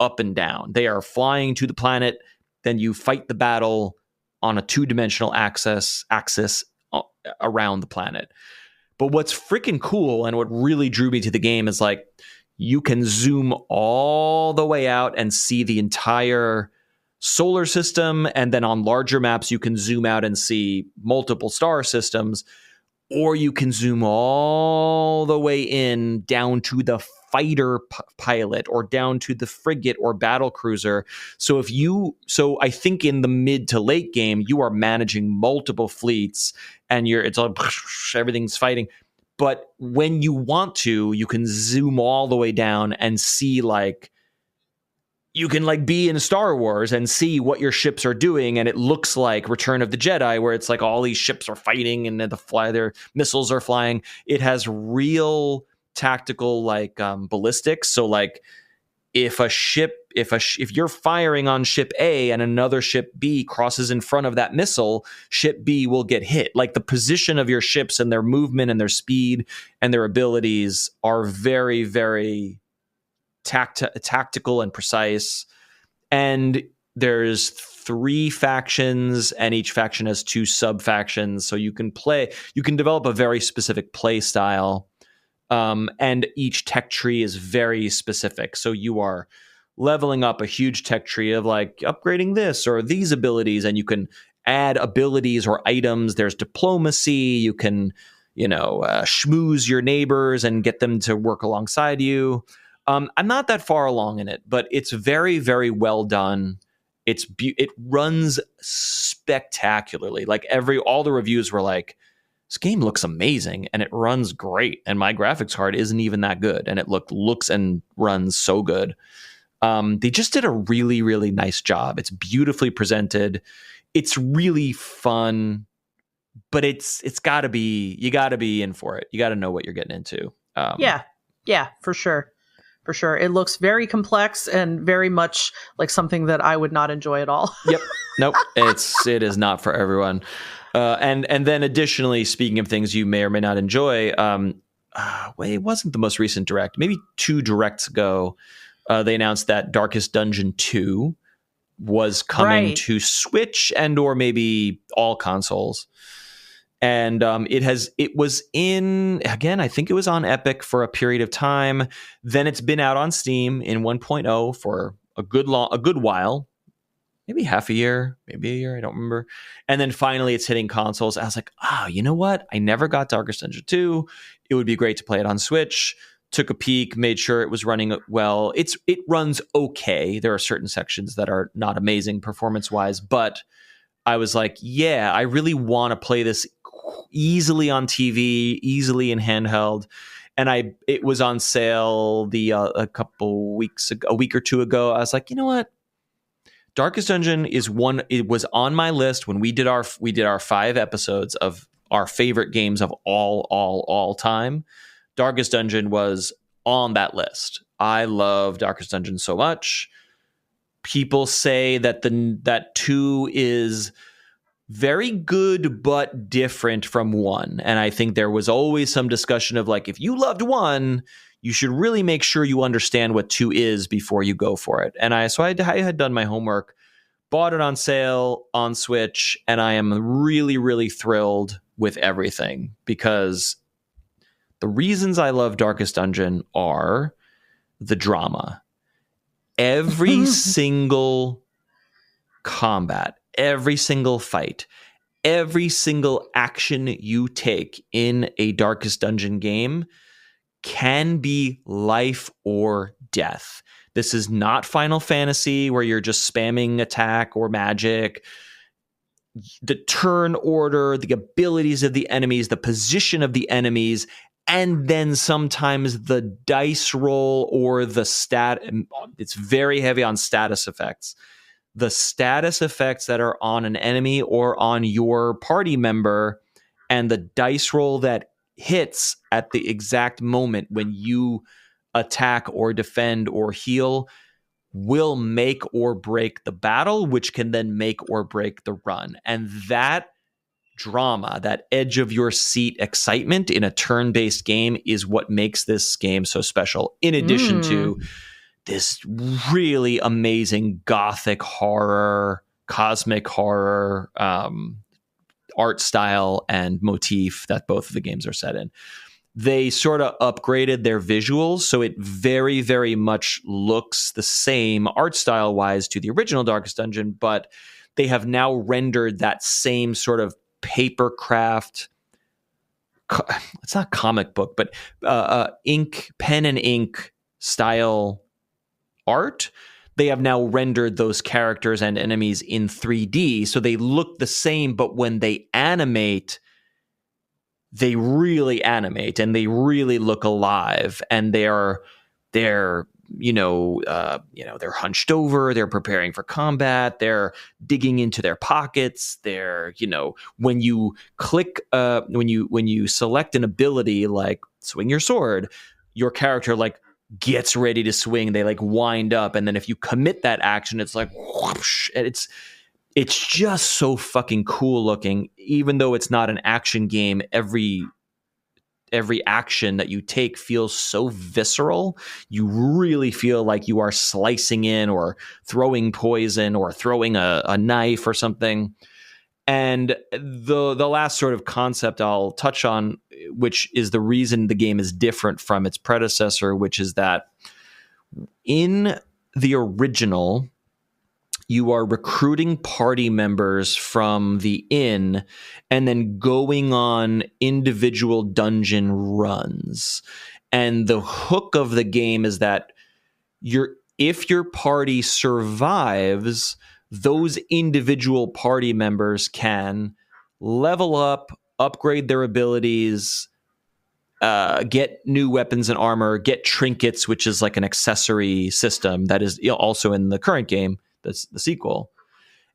up and down. They are flying to the planet, then you fight the battle on a 2-dimensional axis around the planet. But what's freaking cool and what really drew me to the game is you can zoom all the way out and see the entire solar system, and then on larger maps you can zoom out and see multiple star systems, or you can zoom all the way in down to the fighter pilot or down to the frigate or battle cruiser. So I think in the mid to late game you are managing multiple fleets and it's all everything's fighting. But when you want to, you can zoom all the way down and see, like, you can like be in Star Wars and see what your ships are doing, and it looks like Return of the Jedi, where it's like all these ships are fighting and their missiles are flying. It has real tactical like ballistics. So like if you're firing on ship A and another ship B crosses in front of that missile, ship B will get hit. Like the position of your ships and their movement and their speed and their abilities are very, very tactical and precise. And there's 3 factions, and each faction has 2 sub factions. So you can develop a very specific play style. And each tech tree is very specific. So you are leveling up a huge tech tree of like upgrading this or these abilities, and you can add abilities or items. There's diplomacy. You can, schmooze your neighbors and get them to work alongside you. I'm not that far along in it, but it's very, very well done. It runs spectacularly. Like all the reviews were like, this game looks amazing and it runs great. And my graphics card isn't even that good, and it looks and runs so good. They just did a really, really nice job. It's beautifully presented. It's really fun, but you got to be in for it. You got to know what you're getting into. Yeah, for sure. For sure. It looks very complex and very much like something that I would not enjoy at all. Yep. Nope. It is not for everyone. And then additionally, speaking of things you may or may not enjoy, it wasn't the most recent direct. Maybe 2 directs ago, they announced that Darkest Dungeon 2 was coming to Switch and or maybe all consoles. And it was in, again, I think it was on Epic for a period of time. Then it's been out on Steam in 1.0 for a good while, maybe half a year, maybe a year, I don't remember. And then finally it's hitting consoles. I was like, you know what? I never got Darkest Dungeon 2. It would be great to play it on Switch. Took a peek, made sure it was running well. It runs okay. There are certain sections that are not amazing performance-wise, but I was like, yeah, I really want to play this easily on TV, easily in handheld. And it was on sale a week or 2 ago. I was like, you know what? Darkest Dungeon is one. It was on my list when we did our 5 episodes of our favorite games of all time. Darkest Dungeon was on that list. I love Darkest Dungeon so much. People say that that 2 is very good but different from 1, and I think there was always some discussion of like, if you loved 1, you should really make sure you understand what 2 is before you go for it. And I had done my homework, bought it on sale on Switch, and I am really, really thrilled with everything, because the reasons I love Darkest Dungeon are the drama. Every single combat, every single fight, every single action you take in a Darkest Dungeon game can be life or death. This is not Final Fantasy where you're just spamming attack or magic. The turn order, the abilities of the enemies, the position of the enemies, and then sometimes the dice roll or the stat. It's very heavy on status effects. The status effects that are on an enemy or on your party member, and the dice roll that hits at the exact moment when you attack or defend or heal will make or break the battle, which can then make or break the run. And that drama, that edge of your seat excitement in a turn-based game is what makes this game so special, in addition to this really amazing gothic horror, cosmic horror art style and motif that both of the games are set in. they sort of upgraded their visuals, so it very, very much looks the same art style wise to the original Darkest Dungeon, but they have now rendered that same sort of paper craft. It's not comic book, but pen and ink style art. They have now rendered those characters and enemies in 3D, so they look the same, but when they animate, they really animate and they really look alive, and they're they're hunched over, they're preparing for combat, they're digging into their pockets, they're, when you click when you select an ability like swing your sword, your character like gets ready to swing, they like wind up, and then if you commit that action, it's like whoosh, and it's just so fucking cool looking. Even though it's not an action game, every action that you take feels so visceral. You really feel like you are slicing in or throwing poison or throwing a knife or something. And the last sort of concept I'll touch on, which is the reason the game is different from its predecessor, which is that in the original, you are recruiting party members from the inn and then going on individual dungeon runs. And the hook of the game is that if your party survives, those individual party members can level up, upgrade their abilities, get new weapons and armor, get trinkets, which is like an accessory system that is also in the current game. That's the sequel.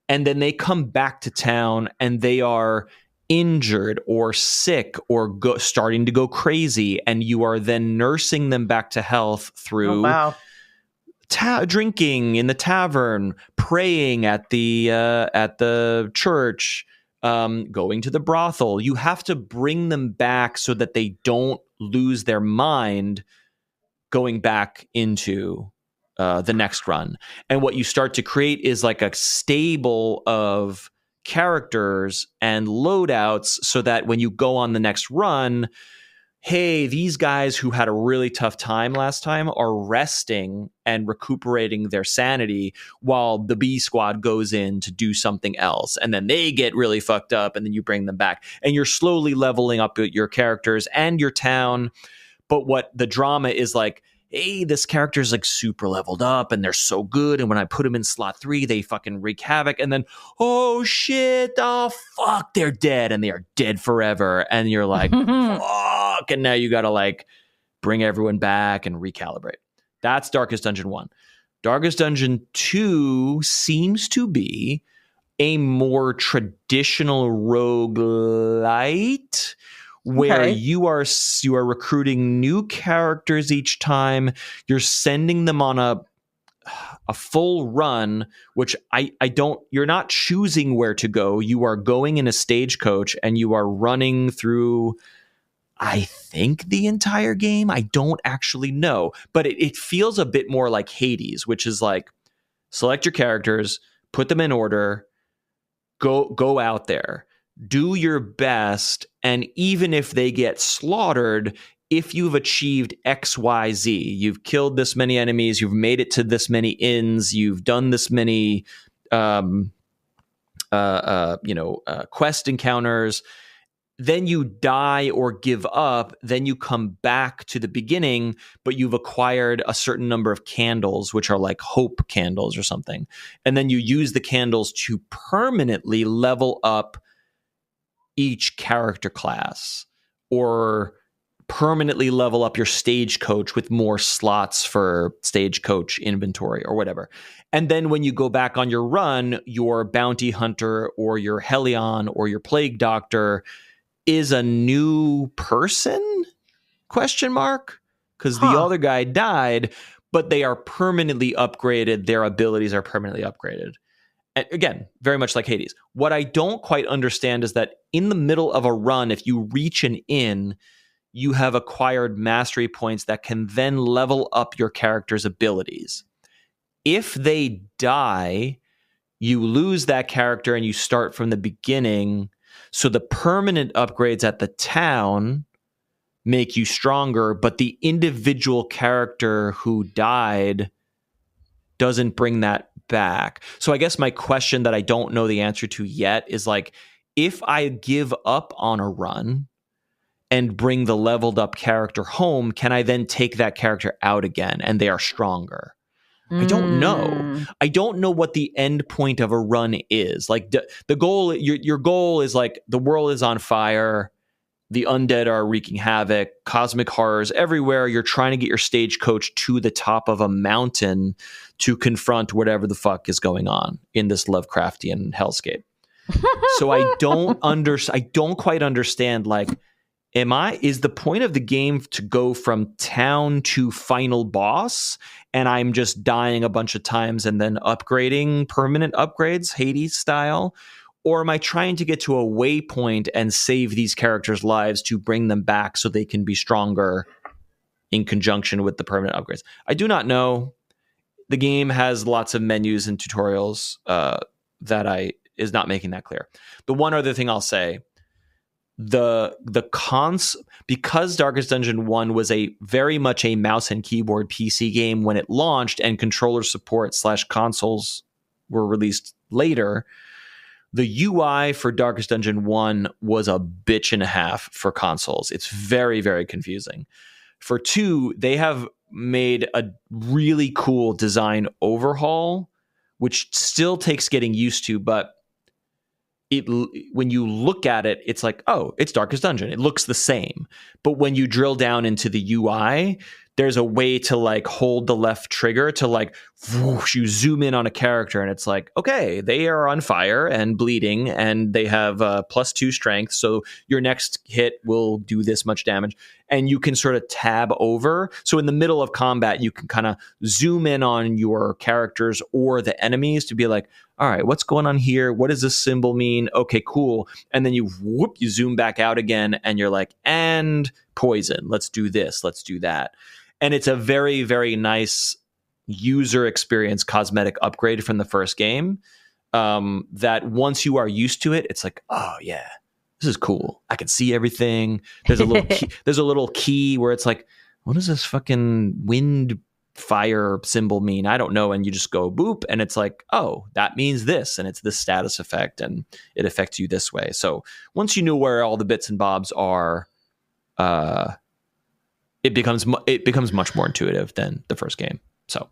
And then they come back to town and they are injured or sick or starting to go crazy. And you are then nursing them back to health through drinking in the tavern, praying at the church, going to the brothel. You have to bring them back so that they don't lose their mind going back into the next run. And what you start to create is like a stable of characters and loadouts so that when you go on the next run, hey, these guys who had a really tough time last time are resting and recuperating their sanity while the B squad goes in to do something else. And then they get really fucked up and then you bring them back. And you're slowly leveling up your characters and your town. But what the drama is like, hey, this character is like super leveled up and they're so good. And when I put them in slot 3, they fucking wreak havoc. And then, oh shit, oh fuck, they're dead. And they are dead forever. And you're like, fuck. And now you got to like bring everyone back and recalibrate. That's Darkest Dungeon 1. Darkest Dungeon 2 seems to be a more traditional roguelite, where you are recruiting new characters each time. You're sending them on a full run, which you're not choosing where to go. You are going in a stagecoach and you are running through, I think, the entire game. I don't actually know, but it feels a bit more like Hades, which is like, select your characters, put them in order, go out there, do your best, and even if they get slaughtered, if you've achieved XYZ, you've killed this many enemies, you've made it to this many inns, you've done this many quest encounters, then you die or give up, then you come back to the beginning, but you've acquired a certain number of candles, which are like hope candles or something. And then you use the candles to permanently level up each character class, or permanently level up your stagecoach with more slots for stagecoach inventory or whatever. And then when you go back on your run, your bounty hunter or your Helion or your plague doctor is a new person? Question mark? Because the other guy died, but they are permanently upgraded. Their abilities are permanently upgraded. And again, very much like Hades. What I don't quite understand is that in the middle of a run, if you reach an inn, you have acquired mastery points that can then level up your character's abilities. If they die, you lose that character and you start from the beginning. So the permanent upgrades at the town make you stronger, but the individual character who died doesn't bring that back. So I guess my question that I don't know the answer to yet is like, if I give up on a run and bring the leveled up character home, can I then take that character out again and they are stronger? I don't know. I don't know what the end point of a run is. Like the goal, your goal is like the world is on fire. The undead are wreaking havoc, cosmic horrors everywhere. You're trying to get your stagecoach to the top of a mountain to confront whatever the fuck is going on in this Lovecraftian hellscape. So I don't quite understand, like, is the point of the game to go from town to final boss and I'm just dying a bunch of times and then upgrading permanent upgrades, Hades style? Or am I trying to get to a waypoint and save these characters' lives to bring them back so they can be stronger in conjunction with the permanent upgrades? I do not know. The game has lots of menus and tutorials that is not making that clear. The one other thing I'll say, because Darkest Dungeon 1 was very much a mouse and keyboard PC game when it launched and controller support / consoles were released later, the UI for Darkest Dungeon 1 was a bitch and a half for consoles. It's very, very confusing. For 2, they have made a really cool design overhaul, which still takes getting used to, but when you look at it, it's like, oh, it's Darkest Dungeon. It looks the same. But when you drill down into the UI, there's a way to like hold the left trigger to like whoosh, you zoom in on a character and it's like, okay, they are on fire and bleeding and they have +2 strength. So your next hit will do this much damage. And you can sort of tab over. So in the middle of combat, you can kind of zoom in on your characters or the enemies to be like, all right, what's going on here? What does this symbol mean? Okay, cool. And then you zoom back out again and you're like, and poison. Let's do this. Let's do that. And it's a very, very nice user experience cosmetic upgrade from the first game that once you are used to it, it's like, oh, yeah, this is cool. I can see everything. There's a little key, there's a little key where it's like, what does this fucking wind fire symbol mean? I don't know. And you just go boop. And it's like, oh, that means this. And it's this status effect. And it affects you this way. So once you know where all the bits and bobs are, it becomes much more intuitive than the first game. So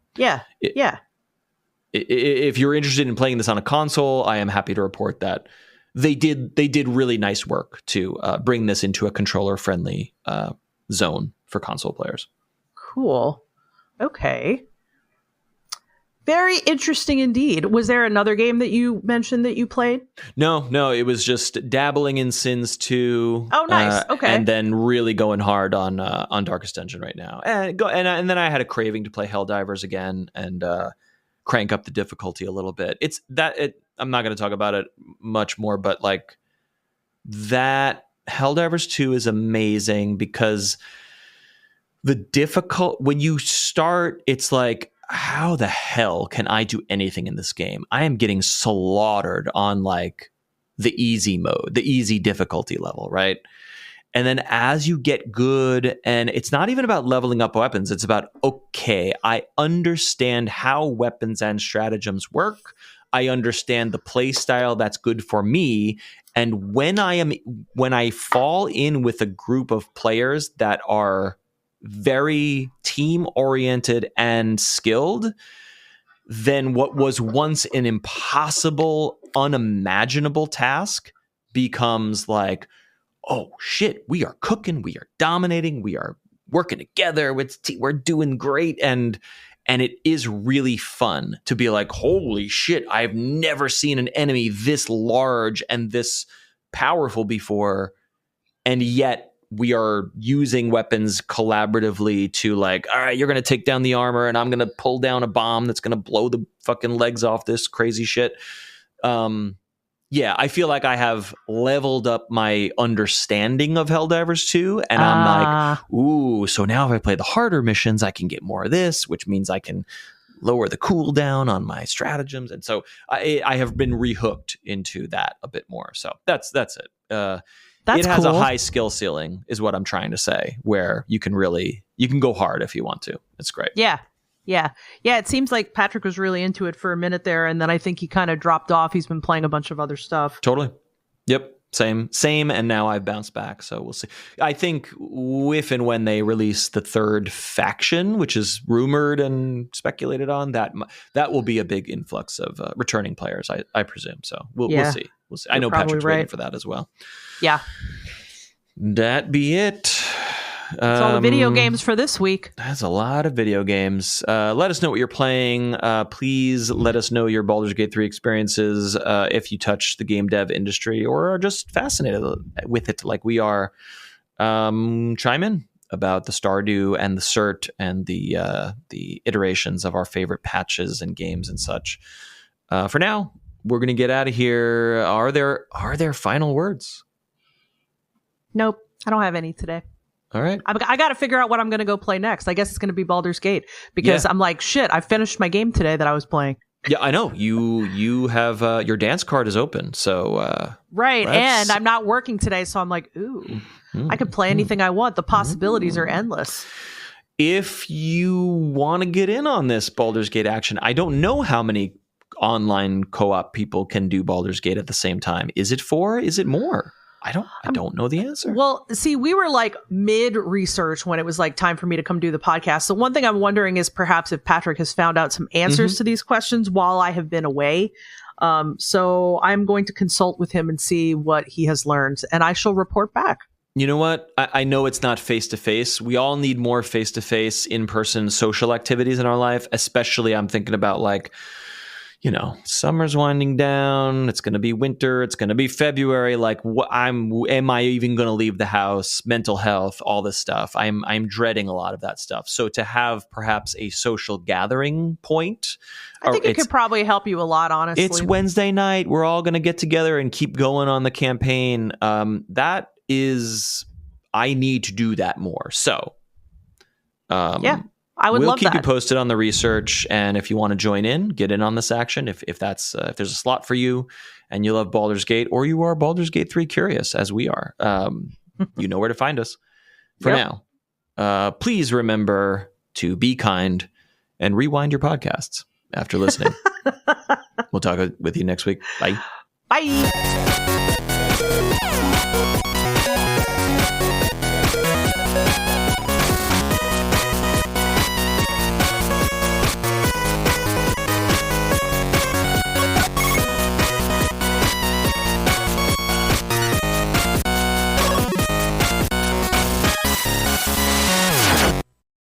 if you're interested in playing this on a console, I am happy to report that they did really nice work to bring this into a controller friendly zone for console players. Cool. Okay. Very interesting indeed. Was there another game that you mentioned that you played? No, it was just dabbling in Sins 2. Oh, nice. Okay. And then really going hard on Darkest Dungeon right now. And then I had a craving to play Helldivers again and crank up the difficulty a little bit. I'm not going to talk about it much more, but like that Helldivers 2 is amazing because when you start, it's like, how the hell can I do anything in this game? I am getting slaughtered on like the easy mode, the easy difficulty level, right? And then as you get good, and it's not even about leveling up weapons, it's about, okay, I understand how weapons and stratagems work. I understand the play style that's good for me. And when I fall in with a group of players that are very team oriented and skilled, then what was once an impossible, unimaginable task becomes like, oh shit, we are cooking, we are dominating, we are working together, we're doing great. And it is really fun to be like, holy shit, I've never seen an enemy this large and this powerful before. And yet we are using weapons collaboratively to like, all right, you're going to take down the armor and I'm going to pull down a bomb that's going to blow the fucking legs off this crazy shit. Yeah, I feel like I have leveled up my understanding of Helldivers 2 and I'm like, ooh, so now if I play the harder missions, I can get more of this, which means I can lower the cooldown on my stratagems. And so I have been rehooked into that a bit more. So that's it. That's it has cool. a high skill ceiling, is what I'm trying to say, where you can go hard if you want to. It's great. Yeah. It seems like Patrick was really into it for a minute there, and then I think he kind of dropped off. He's been playing a bunch of other stuff. Totally. Yep. Same. And now I've bounced back. So we'll see. I think if and when they release the third faction, which is rumored and speculated on, that will be a big influx of returning players, I presume. So we'll see. We'll see. I know Patrick's waiting for that as well. Yeah. That be it. That's all the video games for this week. That's a lot of video games. Let us know what you're playing. Please let us know your Baldur's Gate 3 experiences if you touch the game dev industry or are just fascinated with it like we are. Chime in about the Stardew and the Cert and the iterations of our favorite patches and games and such. For now, we're going to get out of here. Are there final words? Nope. I don't have any today. All right. I got to figure out what I'm going to go play next. I guess it's going to be Baldur's Gate because I'm like, shit, I finished my game today that I was playing. Yeah, I know. You have your dance card is open. So right. And I'm not working today. So I'm like, ooh, I could play anything I want. The possibilities are endless. If you want to get in on this Baldur's Gate action, I don't know how many online co-op people can do Baldur's Gate at the same time. Is it 4? Is it more? I don't know the answer. Well, see, we were like mid-research when it was like time for me to come do the podcast. So one thing I'm wondering is perhaps if Patrick has found out some answers to these questions while I have been away. So I'm going to consult with him and see what he has learned, and I shall report back. You know what? I know it's not face-to-face. We all need more face-to-face, in-person social activities in our life, especially I'm thinking about like, summer's winding down. It's going to be winter. It's going to be February. Like, am I even going to leave the house? Mental health, all this stuff. I'm dreading a lot of that stuff. So to have perhaps a social gathering point, I think it could probably help you a lot. Honestly, it's Wednesday night. We're all going to get together and keep going on the campaign. That is, I need to do that more. So, I would love that. We'll keep you posted on the research, and if you want to join in, get in on this action. If there's a slot for you, and you love Baldur's Gate, or you are Baldur's Gate 3 curious, as we are, you know where to find us. For now, please remember to be kind and rewind your podcasts after listening. We'll talk with you next week. Bye. Bye.